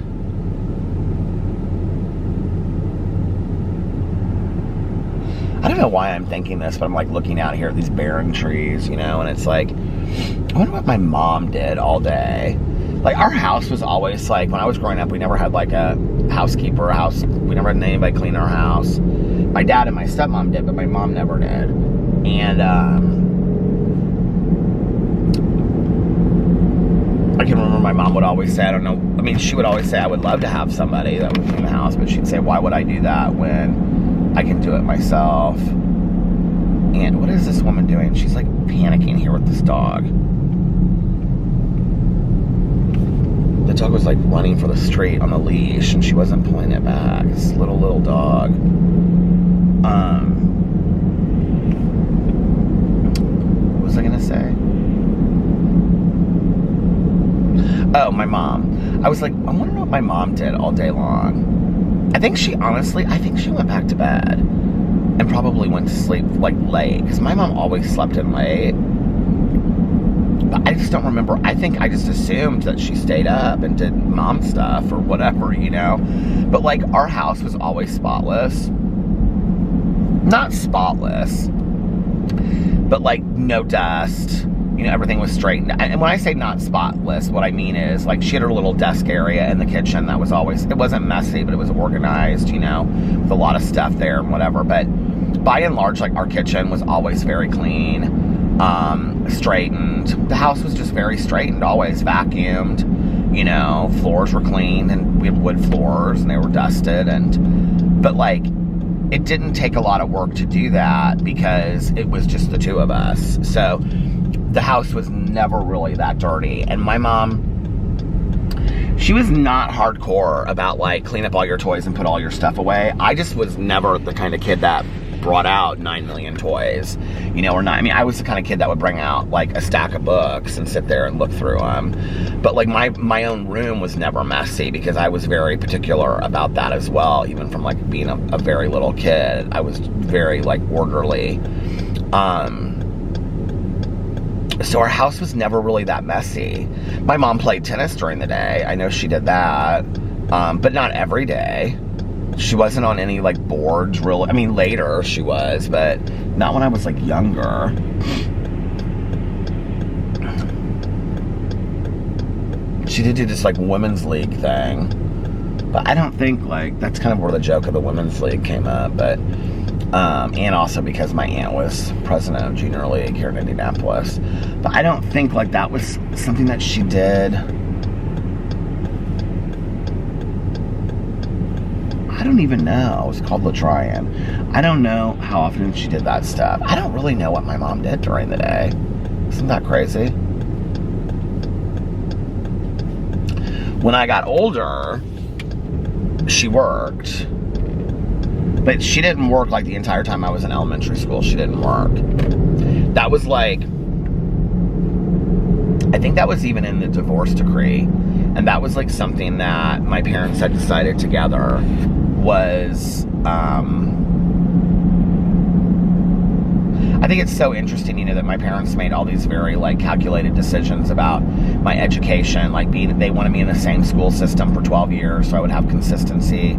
I don't know why I'm thinking this, but I'm like looking out here at these barren trees, you know, and it's like, I wonder what my mom did all day. Like, our house was always like, when I was growing up, we never had like a housekeeper, we never had anybody clean our house. My dad and my stepmom did, but my mom never did. And I can remember my mom would always say, I don't know, I mean, she would always say, I would love to have somebody that would clean the house, but she'd say, why would I do that when I can do it myself? And what is this woman doing? She's like panicking here with this dog. The dog was like running for the street on the leash, and she wasn't pulling it back. This little dog. What was I gonna say? Oh, my mom. I was like, I wonder what my mom did all day long. I think she went back to bed and probably went to sleep like late, because my mom always slept in late. But I just don't remember. I think I just assumed that she stayed up and did mom stuff or whatever, you know. But like, our house was always spotless. Not spotless, but like no dust. You know, everything was straightened. And when I say not spotless, what I mean is, like, she had her little desk area in the kitchen that was always, it wasn't messy, but it was organized, you know, with a lot of stuff there and whatever. But by and large, like, our kitchen was always very clean, straightened. The house was just very straightened, always vacuumed, you know, floors were cleaned, and we had wood floors and they were dusted. But like, it didn't take a lot of work to do that because it was just the two of us. So the house was never really that dirty. And my mom, she was not hardcore about like clean up all your toys and put all your stuff away. I just was never the kind of kid that brought out 9 million toys, you know, or not. I mean, I was the kind of kid that would bring out like a stack of books and sit there and look through them. But like my own room was never messy because I was very particular about that as well. Even from like being a very little kid, I was very like orderly. So our house was never really that messy. My mom played tennis during the day. I know she did that, but not every day. She wasn't on any like boards really. I mean, later she was, but not when I was like younger. She did do this like women's league thing, but I don't think like, that's kind of where the joke of the women's league came up. But and also because my aunt was president of junior league here in Indianapolis. But I don't think like that was something that she did. I don't even know. It was called Latrian. I don't know how often she did that stuff. I don't really know what my mom did during the day. Isn't that crazy? When I got older, she worked. But she didn't work like the entire time I was in elementary school. She didn't work. That was like, I think that was even in the divorce decree. And that was like something that my parents had decided together I think it's so interesting, you know, that my parents made all these very, like, calculated decisions about my education, like they wanted me in the same school system for 12 years so I would have consistency.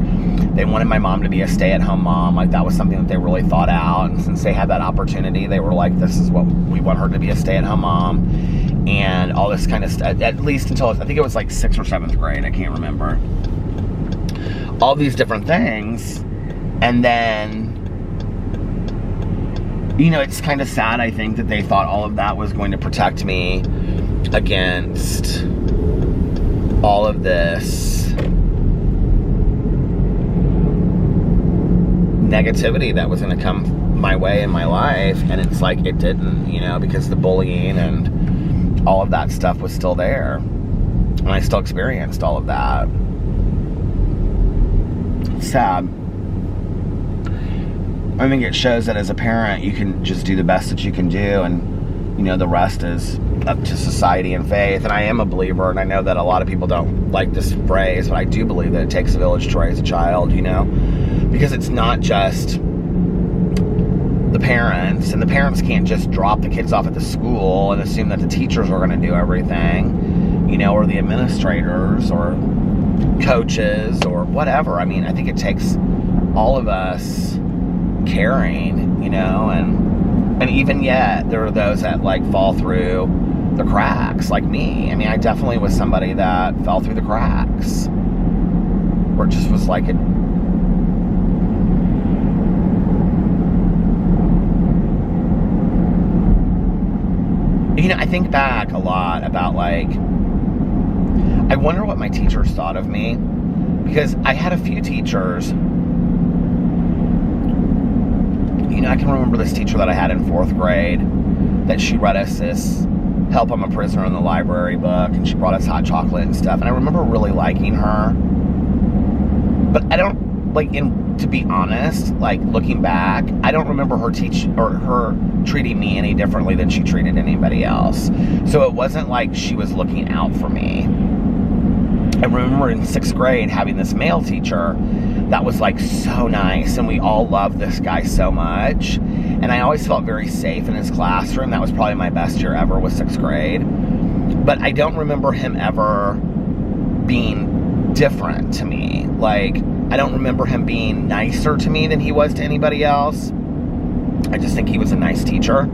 They wanted my mom to be a stay-at-home mom. Like, that was something that they really thought out, and since they had that opportunity, they were like, this is what we want her to be, a stay-at-home mom, and all this kind of stuff, at least until, I think it was like 6th or 7th grade, I can't remember. All these different things, and then, you know, it's kind of sad, I think, that they thought all of that was going to protect me against all of this negativity that was going to come my way in my life, and it's like it didn't, you know, because the bullying and all of that stuff was still there, and I still experienced all of that. It's sad. I think it shows that as a parent, you can just do the best that you can do, and, you know, the rest is up to society and faith. And I am a believer, and I know that a lot of people don't like this phrase, but I do believe that it takes a village to raise a child, you know, because it's not just the parents, and the parents can't just drop the kids off at the school and assume that the teachers are going to do everything, you know, or the administrators or coaches or whatever. I mean, I think it takes all of us caring, you know, and even yet there are those that, like, fall through the cracks, like me. I mean, I definitely was somebody that fell through the cracks, or just was like a, you know, I think back a lot about, like, I wonder what my teachers thought of me, because I had a few teachers. You know, I can remember this teacher that I had in 4th grade, that she read us this Help, I'm a Prisoner in the Library book, and she brought us hot chocolate and stuff, and I remember really liking her. But I don't, like, to be honest, like, looking back, I don't remember her treating me any differently than she treated anybody else. So it wasn't like she was looking out for me. I remember in 6th grade having this male teacher that was, like, so nice, and we all loved this guy so much, and I always felt very safe in his classroom. That was probably my best year ever, was 6th grade. But I don't remember him ever being different to me. Like, I don't remember him being nicer to me than he was to anybody else. I just think he was a nice teacher.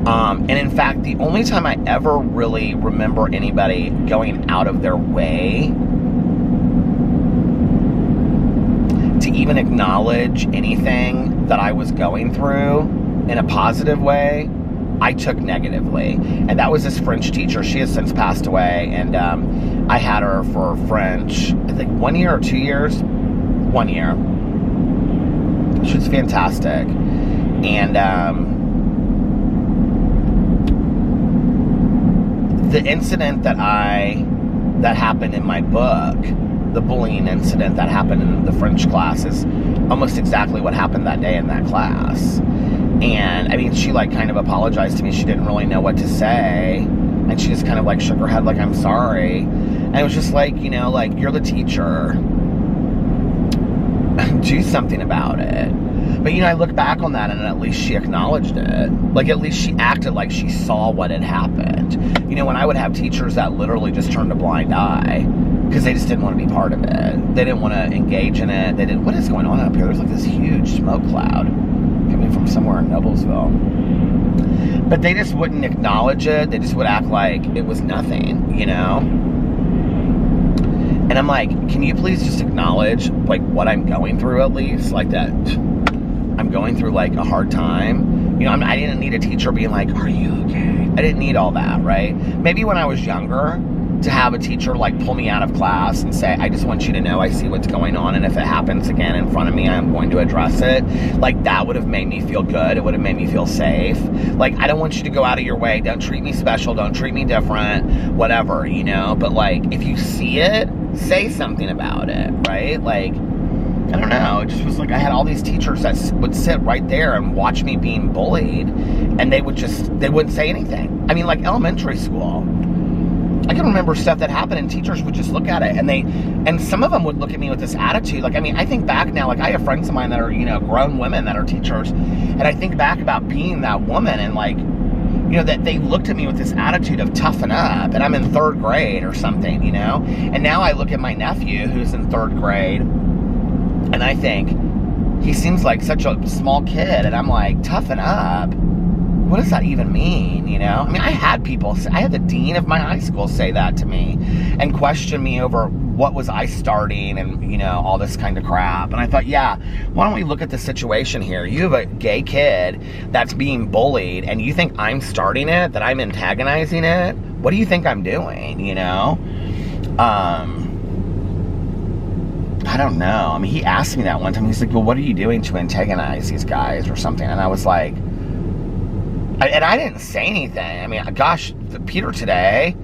And in fact, the only time I ever really remember anybody going out of their way to even acknowledge anything that I was going through in a positive way, I took negatively. And that was this French teacher. She has since passed away, and I had her for French, I think 1 year or 2 years. 1 year. She was fantastic. And the incident that happened in my book, the bullying incident that happened in the French class, is almost exactly what happened that day in that class. And I mean, she, like, kind of apologized to me. She didn't really know what to say, and she just kind of, like, shook her head like, I'm sorry. And it was just like, you know, like, you're the teacher, do something about it. But, you know, I look back on that, and at least she acknowledged it. Like, at least she acted like she saw what had happened. You know, when I would have teachers that literally just turned a blind eye because they just didn't want to be part of it. They didn't want to engage in it. They didn't, what is going on up here? There's, like, this huge smoke cloud coming from somewhere in Noblesville. But they just wouldn't acknowledge it. They just would act like it was nothing, you know? And I'm like, can you please just acknowledge, like, what I'm going through at least? Like, that I'm going through, like, a hard time. You know, I didn't need a teacher being like, are you okay? I didn't need all that, right? Maybe when I was younger, to have a teacher, like, pull me out of class and say, I just want you to know I see what's going on, and if it happens again in front of me, I'm going to address it. Like, that would have made me feel good. It would have made me feel safe. Like, I don't want you to go out of your way. Don't treat me special. Don't treat me different. Whatever, you know? But, like, if you see it, say something about it, right? Like, I don't know. It just was like I had all these teachers that would sit right there and watch me being bullied, and they wouldn't say anything. I mean, like, elementary school. I can remember stuff that happened and teachers would just look at it and some of them would look at me with this attitude. Like, I mean, I think back now, like I have friends of mine that are, you know, grown women that are teachers, and I think back about being that woman and like, you know, that they looked at me with this attitude of toughen up, and I'm in 3rd grade or something, you know? And now I look at my nephew who's in 3rd grade and I think he seems like such a small kid, and I'm like, toughen up? What does that even mean, you know? I mean, I had the dean of my high school say that to me and question me over what was I starting and, you know, all this kind of crap. And I thought, yeah, why don't we look at the situation here? You have a gay kid that's being bullied, and you think I'm starting it, that I'm antagonizing it? What do you think I'm doing, you know? I don't know. I mean, he asked me that one time. He's like, well, what are you doing to antagonize these guys or something? And I was like, and I didn't say anything. I mean, gosh, Peter today,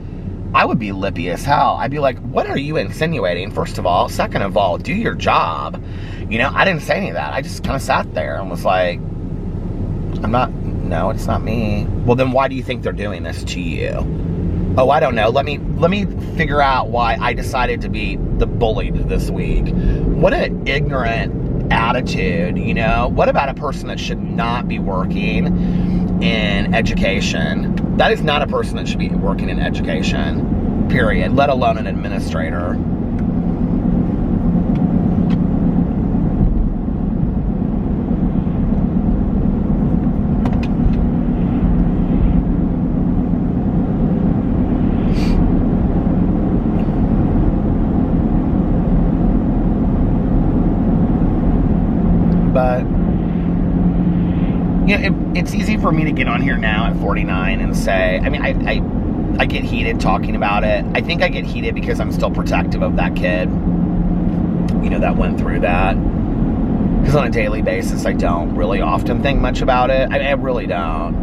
I would be lippy as hell. I'd be like, what are you insinuating, first of all? Second of all, do your job. You know, I didn't say any of that. I just kind of sat there and was like, no, it's not me. Well, then why do you think they're doing this to you? Oh, I don't know. Let me figure out why I decided to be the bullied this week. What an ignorant attitude, you know? What about a person that should not be working in education? That is not a person that should be working in education, period, let alone an administrator. But you know, it's easy for me to get on here now at 49 and say, I mean, I get heated talking about it. I think I get heated because I'm still protective of that kid, you know, that went through that. Because on a daily basis, I don't really often think much about it. I really don't.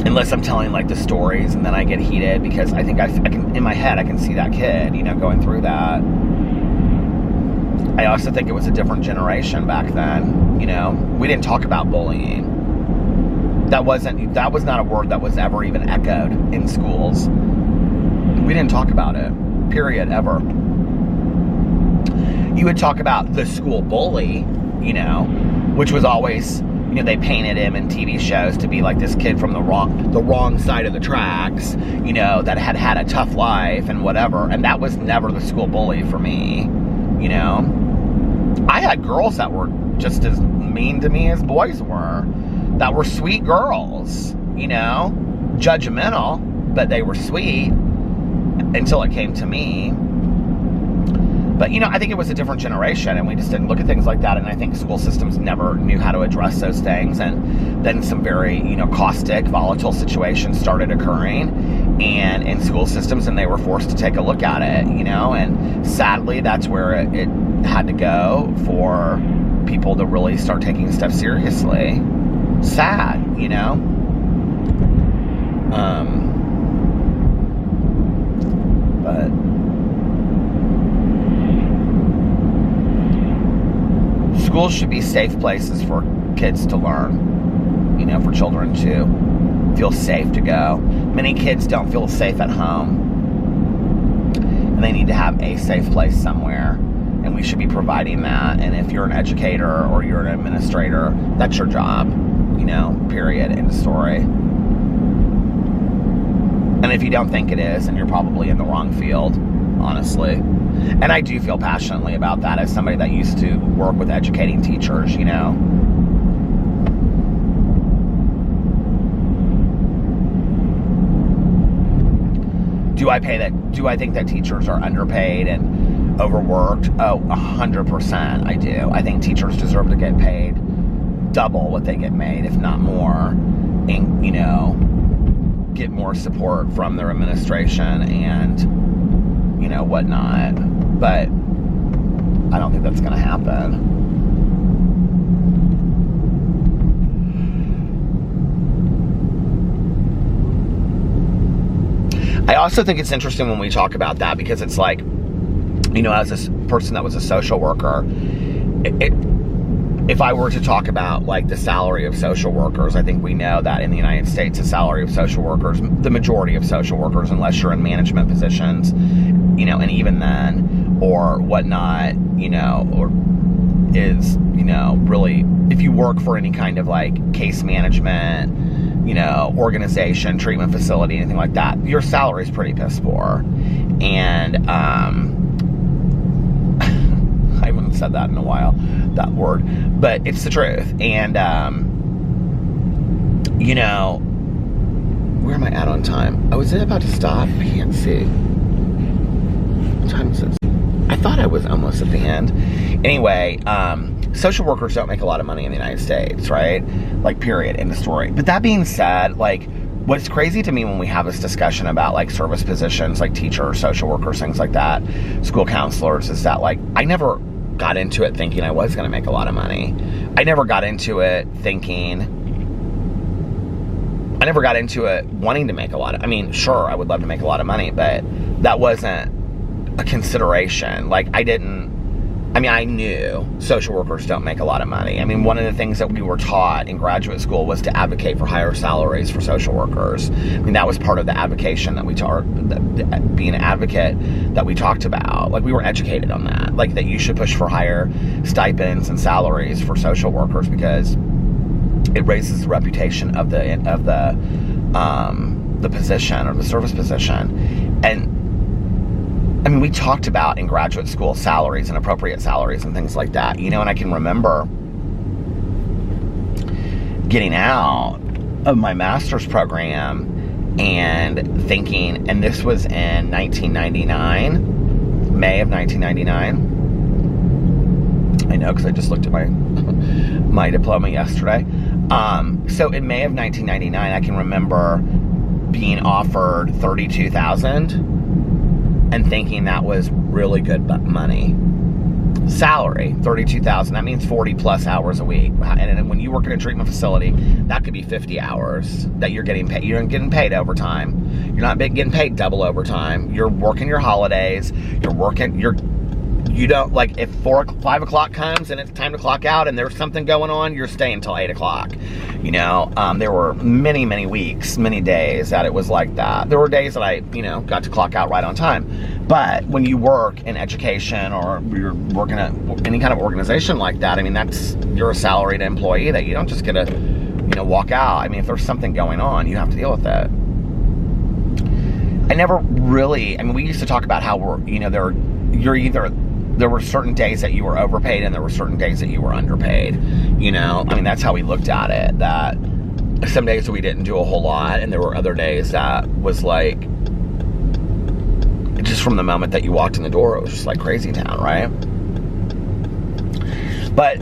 Unless I'm telling, like, the stories, and then I get heated because I think I can, in my head, I can see that kid, you know, going through that. I also think it was a different generation back then, you know. We didn't talk about bullying. That was not a word that was ever even echoed in schools. We didn't talk about it, period, ever. You would talk about the school bully, you know, which was always, you know, they painted him in TV shows to be like this kid from the wrong side of the tracks, you know, that had a tough life and whatever. And that was never the school bully for me, you know. I had girls that were just as mean to me as boys were, that were sweet girls, you know, judgmental, but they were sweet until it came to me. But, you know, I think it was a different generation, and we just didn't look at things like that, and I think school systems never knew how to address those things, and then some very, you know, caustic, volatile situations started occurring and in school systems, and they were forced to take a look at it, you know, and sadly, that's where it had to go for people to really start taking stuff seriously. Sad, you know? But schools should be safe places for kids to learn, you know, for children to feel safe to go. Many kids don't feel safe at home, and they need to have a safe place somewhere, and we should be providing that. And if you're an educator or you're an administrator, that's your job, you know, period, end of story. And if you don't think it is, then you're probably in the wrong field, honestly. And I do feel passionately about that as somebody that used to work with educating teachers, you know. Do I think that teachers are underpaid and overworked? Oh, 100% I do. I think teachers deserve to get paid double what they get made, if not more, and, you know, get more support from their administration and, you know, whatnot. But I don't think that's going to happen. I also think it's interesting when we talk about that, because it's like, you know, as a person that was a social worker, if I were to talk about like the salary of social workers, I think we know that in the United States, the salary of social workers, the majority of social workers, unless you're in management positions, you know, and even then, or whatnot, you know, or is, you know, really, if you work for any kind of like case management, you know, organization, treatment facility, anything like that, your salary is pretty piss poor. And I haven't said that in a while, that word, but it's the truth. And you know, where am I at on time? Oh, is it about to stop? I can't see. What time is it? I thought I was almost at the end. Anyway, social workers don't make a lot of money in the United States, right? Like, period, end of story. But that being said, like, what's crazy to me when we have this discussion about like service positions, like teachers, social workers, things like that, school counselors, is that like, I never got into it thinking I was going to make a lot of money. I never got into it wanting to make a lot of, I mean, sure, I would love to make a lot of money, but that wasn't a consideration. Like, I knew social workers don't make a lot of money. I mean, one of the things that we were taught in graduate school was to advocate for higher salaries for social workers. I mean, that was part of the advocation that we taught, being an advocate that we talked about. Like, we were educated on that, like that you should push for higher stipends and salaries for social workers because it raises the reputation of the position or the service position. And I mean, we talked about in graduate school salaries and appropriate salaries and things like that, you know, and I can remember getting out of my master's program and thinking, and this was in 1999, May of 1999. I know, because I just looked at my diploma yesterday. So in May of 1999, I can remember being offered $32,000 and thinking that was really good money. Salary, $32,000. That means 40 plus hours a week. And when you work in a treatment facility, that could be 50 hours that you're getting paid. You're getting paid overtime. You're not getting paid double overtime. You're working your holidays. You don't, like, if 5 o'clock comes and it's time to clock out and there's something going on, you're staying till 8 o'clock. You know, there were many, many weeks, many days that it was like that. There were days that I, you know, got to clock out right on time. But when you work in education or you're working at any kind of organization like that, I mean, you're a salaried employee that you don't just get to, you know, walk out. I mean, if there's something going on, you have to deal with it. We used to talk about how there were certain days that you were overpaid and there were certain days that you were underpaid. You know, I mean, that's how we looked at it, that some days we didn't do a whole lot and there were other days that was like, just from the moment that you walked in the door, it was just like crazy town, right? But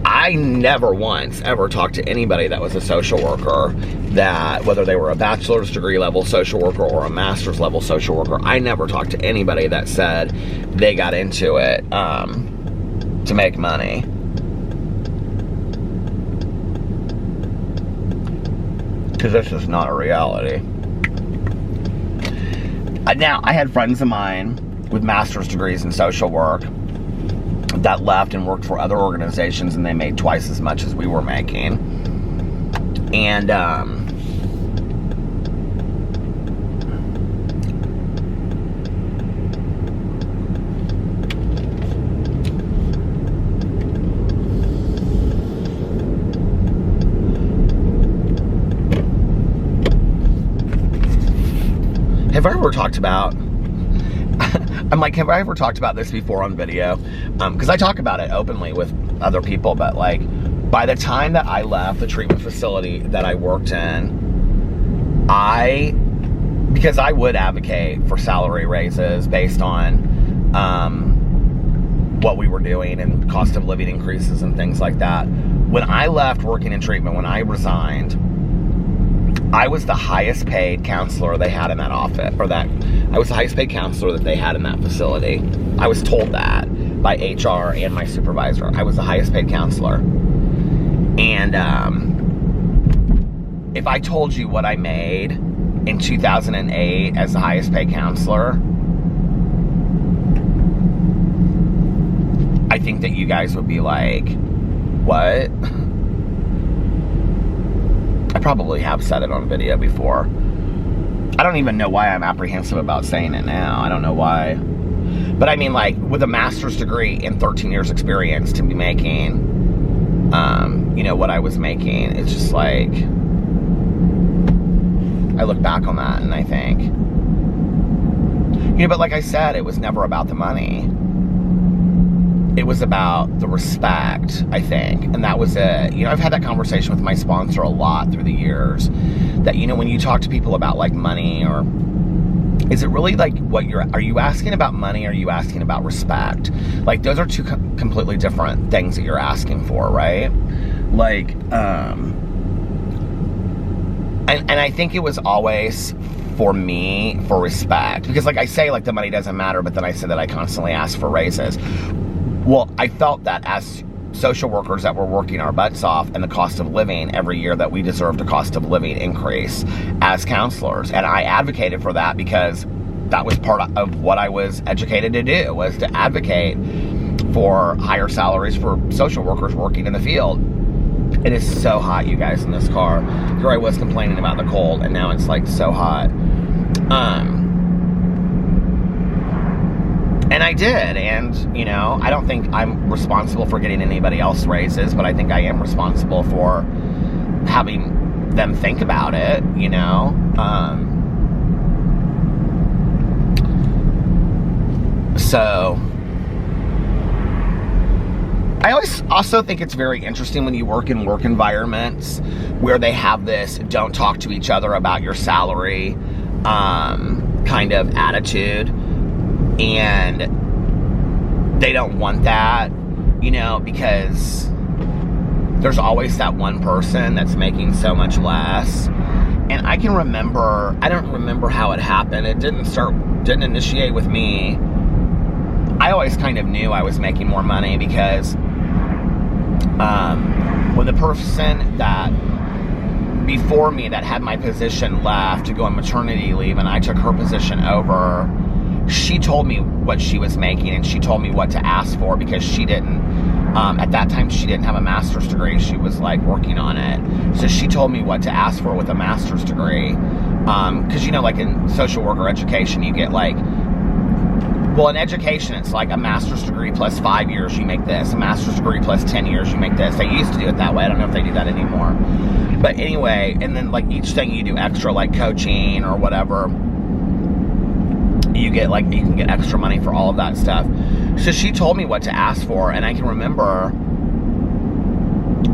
I never once ever talked to anybody that was a social worker, that whether they were a bachelor's degree level social worker or a master's level social worker, I never talked to anybody that said they got into it to make money. Because this is not a reality. Now, I had friends of mine with master's degrees in social work that left and worked for other organizations, and they made twice as much as we were making. And have I ever talked about I'm like, have I ever talked about this before on video? Because I talk about it openly with other people, but like, by the time that I left the treatment facility that I worked in, because I would advocate for salary raises based on what we were doing and cost of living increases and things like that. When I left working in treatment, when I resigned, I was the highest paid counselor they had in that office, I was the highest paid counselor that they had in that facility. I was told that by HR and my supervisor. I was the highest paid counselor. And if I told you what I made in 2008 as the highest paid counselor, I think think that you guys would be like, what? I probably have said it on video before. I don't even know why I'm apprehensive about saying it now. I don't know why. But I mean, like, with a master's degree and 13 years experience to be making, you know, what I was making, it's just like, I look back on that and I think, you know, but like I said, it was never about the money. It was about the respect, I think. And that was it. You know, I've had that conversation with my sponsor a lot through the years. That, you know, when you talk to people about, like, money, or is it really, like, are you asking about money, or are you asking about respect? Like, those are two completely different things that you're asking for, right? Like, and I think it was always, for me, for respect. Because, like I say, like, the money doesn't matter, but then I said that I constantly ask for raises. Well, I felt that as social workers that were working our butts off, and the cost of living every year, that we deserved a cost of living increase as counselors. And I advocated for that because that was part of what I was educated to do, was to advocate for higher salaries for social workers working in the field. It is so hot, you guys, in this car. Here I was complaining about the cold, and now it's like so hot. And I did, and, you know, I don't think I'm responsible for getting anybody else raises, but I think I am responsible for having them think about it, you know. So, I always also think it's very interesting when you work in work environments where they have this don't talk to each other about your salary kind of attitude. And they don't want that, you know, because there's always that one person that's making so much less. And I can remember, I don't remember how it happened. It didn't initiate with me. I always kind of knew I was making more money because when the person that before me that had my position left to go on maternity leave, and I took her position over, she told me what she was making, and she told me what to ask for, because she didn't, at that time, she didn't have a master's degree. She was, like, working on it. So she told me what to ask for with a master's degree. Because, you know, like, in social worker education, you get, like, well, in education, it's like a master's degree plus 5 years, you make this. A master's degree plus 10 years, you make this. They used to do it that way. I don't know if they do that anymore. But anyway, and then, like, each thing you do extra, like coaching or whatever, you get, like, you can get extra money for all of that stuff. So she told me what to ask for, and I can remember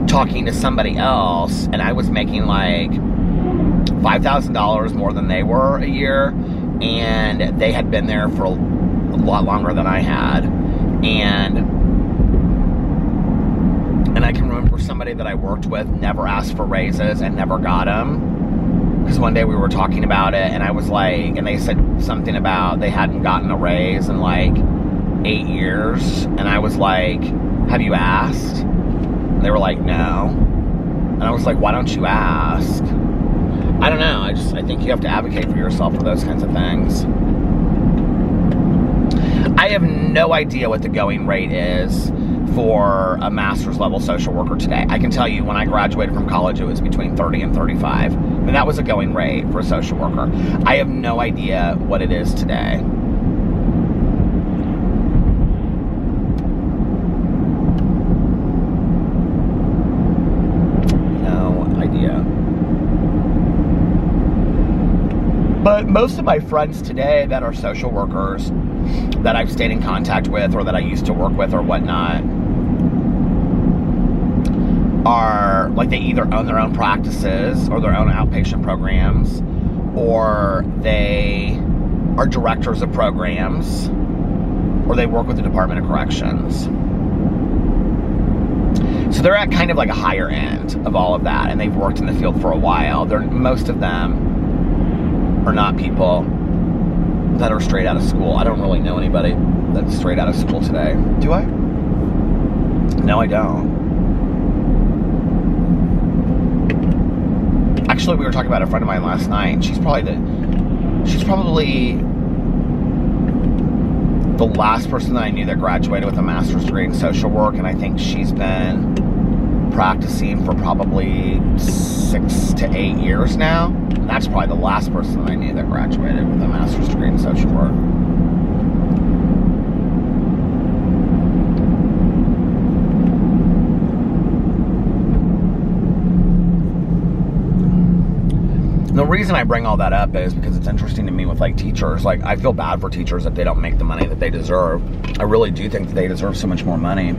talking to somebody else, and I was making like $5,000 more than they were a year, and they had been there for a lot longer than I had. And I can remember somebody that I worked with never asked for raises and never got them. Because one day we were talking about it, and I was like, and they said something about they hadn't gotten a raise in like 8 years. And I was like, have you asked? And they were like, no. And I was like, why don't you ask? I don't know. I think you have to advocate for yourself for those kinds of things. I have no idea what the going rate is for a master's level social worker today. I can tell you when I graduated from college, it was between 30 and 35. And that was a going rate for a social worker. I have no idea what it is today. No idea. But most of my friends today that are social workers that I've stayed in contact with, or that I used to work with or whatnot, are like, they either own their own practices or their own outpatient programs, or they are directors of programs, or they work with the Department of Corrections. So they're at kind of like a higher end of all of that, and they've worked in the field for a while. Most of them are not people that are straight out of school. I don't really know anybody that's straight out of school today. Do I? No, I don't. Actually, we were talking about a friend of mine last night, and she's probably the last person that I knew that graduated with a master's degree in social work, and I think she's been practicing for probably 6 to 8 years now. And that's probably the last person that I knew that graduated with a master's degree in social work. The reason I bring all that up is because it's interesting to me with like teachers. Like, I feel bad for teachers if they don't make the money that they deserve. I really do think that they deserve so much more money.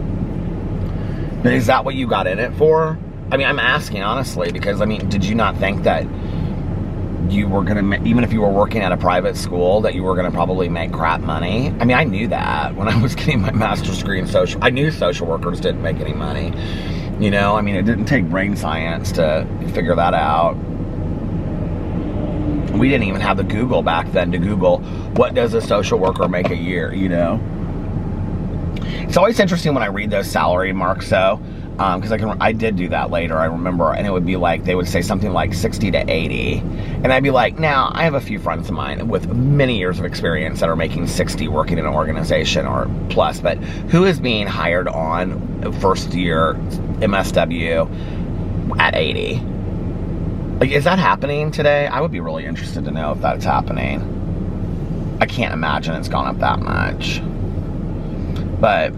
But is that what you got in it for? I mean, I'm asking honestly, because I mean, did you not think that you were gonna, even if you were working at a private school, that you were gonna probably make crap money? I mean, I knew that when I was getting my master's degree in social. I knew social workers didn't make any money. You know, I mean, it didn't take brain science to figure that out. We didn't even have the Google back then to Google, what does a social worker make a year, you know? It's always interesting when I read those salary marks, though, because I did do that later, I remember, and it would be like, they would say something like 60 to 80, and I'd be like, now, I have a few friends of mine with many years of experience that are making 60 working in an organization or plus, but who is being hired on first year MSW at 80? Like, is that happening today? I would be really interested to know if that's happening. I can't imagine it's gone up that much. But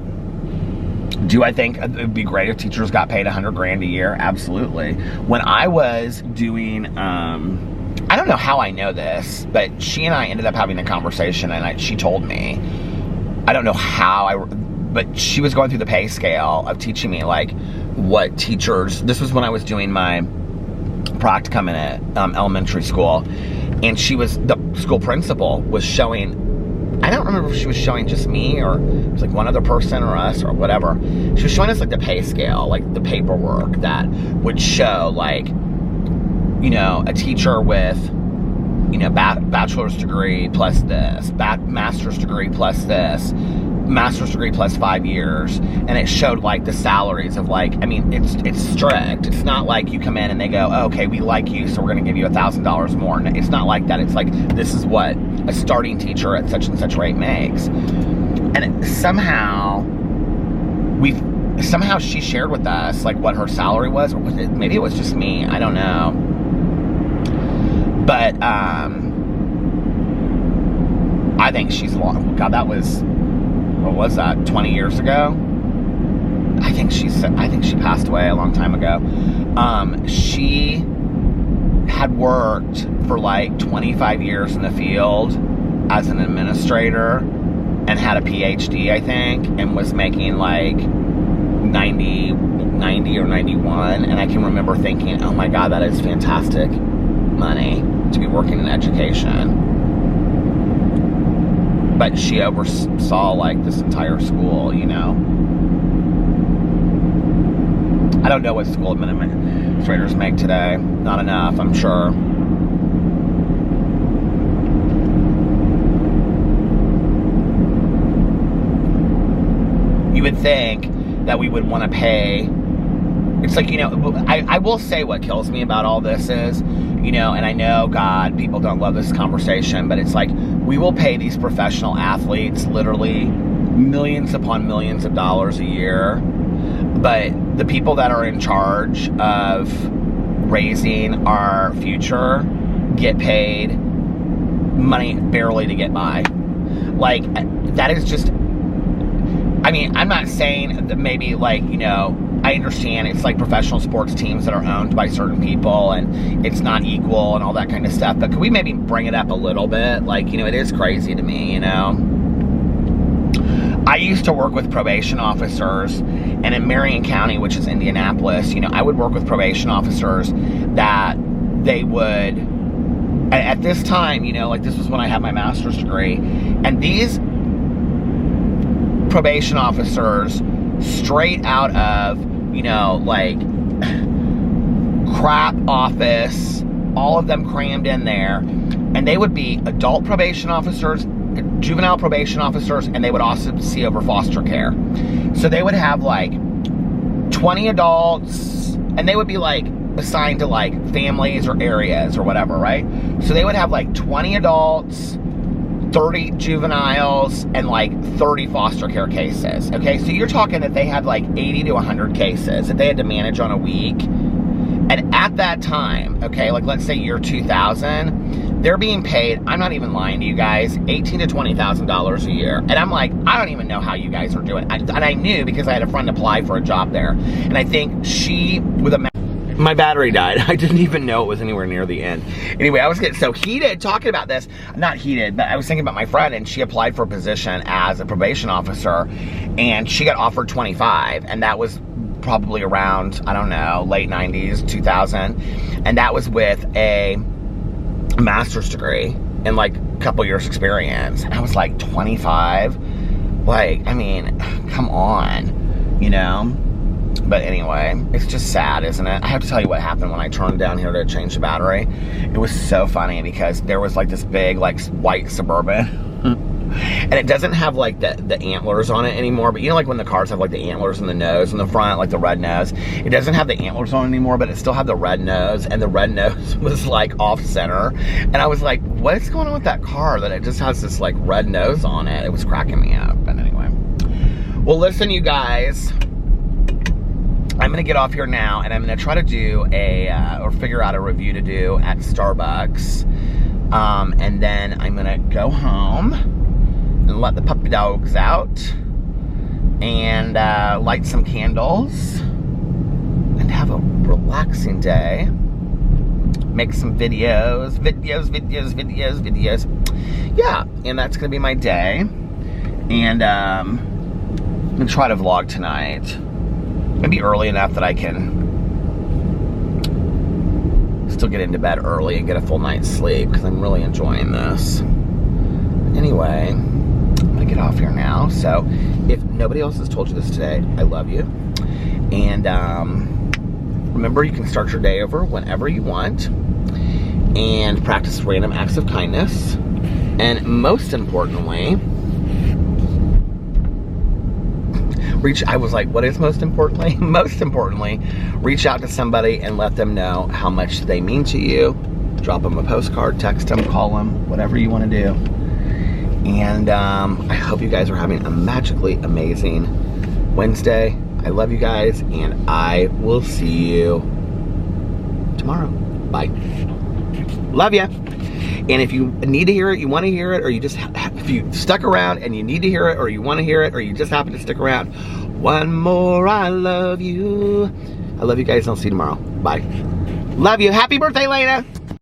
do I think it would be great if teachers got paid $100 grand a year? Absolutely. When I was doing, I don't know how I know this, but she and I ended up having a conversation, and she told me, I don't know how but she was going through the pay scale of teaching me like what teachers, this was when I was doing my practicum in a elementary school, and the school principal was showing, I don't remember if she was showing just me or it was like one other person or us or whatever. She was showing us like the pay scale, like the paperwork that would show like, you know, a teacher with, you know, bachelor's degree plus this, master's degree plus this, master's degree plus 5 years, and it showed like the salaries of like, I mean, it's strict. It's not like you come in and they go, oh, okay, we like you, so we're going to give you $1,000 more. And it's not like that. It's like, this is what a starting teacher at such and such rate makes. And somehow she shared with us like what her salary was, or maybe it was just me. I don't know. But I think she's long. God, that was, what was that, 20 years ago? I think she passed away a long time ago. She had worked for like 25 years in the field as an administrator and had a PhD, I think, and was making like 90 or 91. And I can remember thinking, oh my God, that is fantastic money to be working in education. But she oversaw like this entire school, you know. I don't know what school administrators make today. Not enough, I'm sure. You would think that we would want to pay. It's like, you know, I will say what kills me about all this is, you know, and I know, God, people don't love this conversation, but it's like, we will pay these professional athletes literally millions upon millions of dollars a year, but the people that are in charge of raising our future get paid money barely to get by. Like, that is just, I mean, I'm not saying that maybe like, you know, I understand it's like professional sports teams that are owned by certain people and it's not equal and all that kind of stuff, but could we maybe bring it up a little bit? Like, you know, it is crazy to me, you know. I used to work with probation officers, and in Marion County, which is Indianapolis, you know, I would work with probation officers that they would, at this time, you know, like this was when I had my master's degree, and these probation officers straight out of, you know, like crap office, all of them crammed in there, and they would be adult probation officers, juvenile probation officers, and they would also see over foster care. So they would have like 20 adults, and they would be like assigned to like families or areas or whatever, right? So they would have like 20 adults, 30 juveniles, and like 30 foster care cases. Okay, so you're talking that they had like 80 to 100 cases that they had to manage on a week. And at that time, okay, like let's say year 2000, they're being paid, I'm not even lying to you guys, $18,000 to $20,000 a year. And I'm like, I don't even know how you guys are doing it. And I knew because I had a friend apply for a job there. And I think she, my battery died. I didn't even know it was anywhere near the end. Anyway, I was getting so heated talking about this. Not heated, but I was thinking about my friend, and she applied for a position as a probation officer, and she got offered 25, and that was probably around, I don't know, late 90s, 2000. And that was with a master's degree and like a couple years experience. And I was like, 25? Like, I mean, come on, you know? But anyway, it's just sad, isn't it? I have to tell you what happened when I turned down here to change the battery. It was so funny because there was like this big, like, white Suburban. And it doesn't have like the antlers on it anymore, but you know, like when the cars have like the antlers in the nose in the front, like the red nose, it doesn't have the antlers on it anymore, but it still had the red nose, and the red nose was like off center. And I was like, what's going on with that car that it just has this like red nose on it? It was cracking me up. But anyway, well, listen, you guys, I'm gonna get off here now, and I'm gonna try to do or figure out a review to do at Starbucks, and then I'm gonna go home and let the puppy dogs out, and light some candles, and have a relaxing day. Make some videos. Yeah, and that's gonna be my day. And I'm gonna try to vlog tonight. Maybe early enough that I can still get into bed early and get a full night's sleep, because I'm really enjoying this. Anyway, I'm gonna get off here now. So if nobody else has told you this today, I love you. And remember, you can start your day over whenever you want, and practice random acts of kindness. And most importantly, I was like, what is most importantly? Most importantly, reach out to somebody and let them know how much they mean to you. Drop them a postcard, text them, call them, whatever you want to do. And I hope you guys are having a magically amazing Wednesday. I love you guys, and I will see you tomorrow. Bye. Love ya. And if you need to hear it, you want to hear it, or you just, if you stuck around and you need to hear it, or you want to hear it, or you just happen to stick around, one more, I love you. I love you guys, and I'll see you tomorrow. Bye. Love you. Happy birthday, Lena.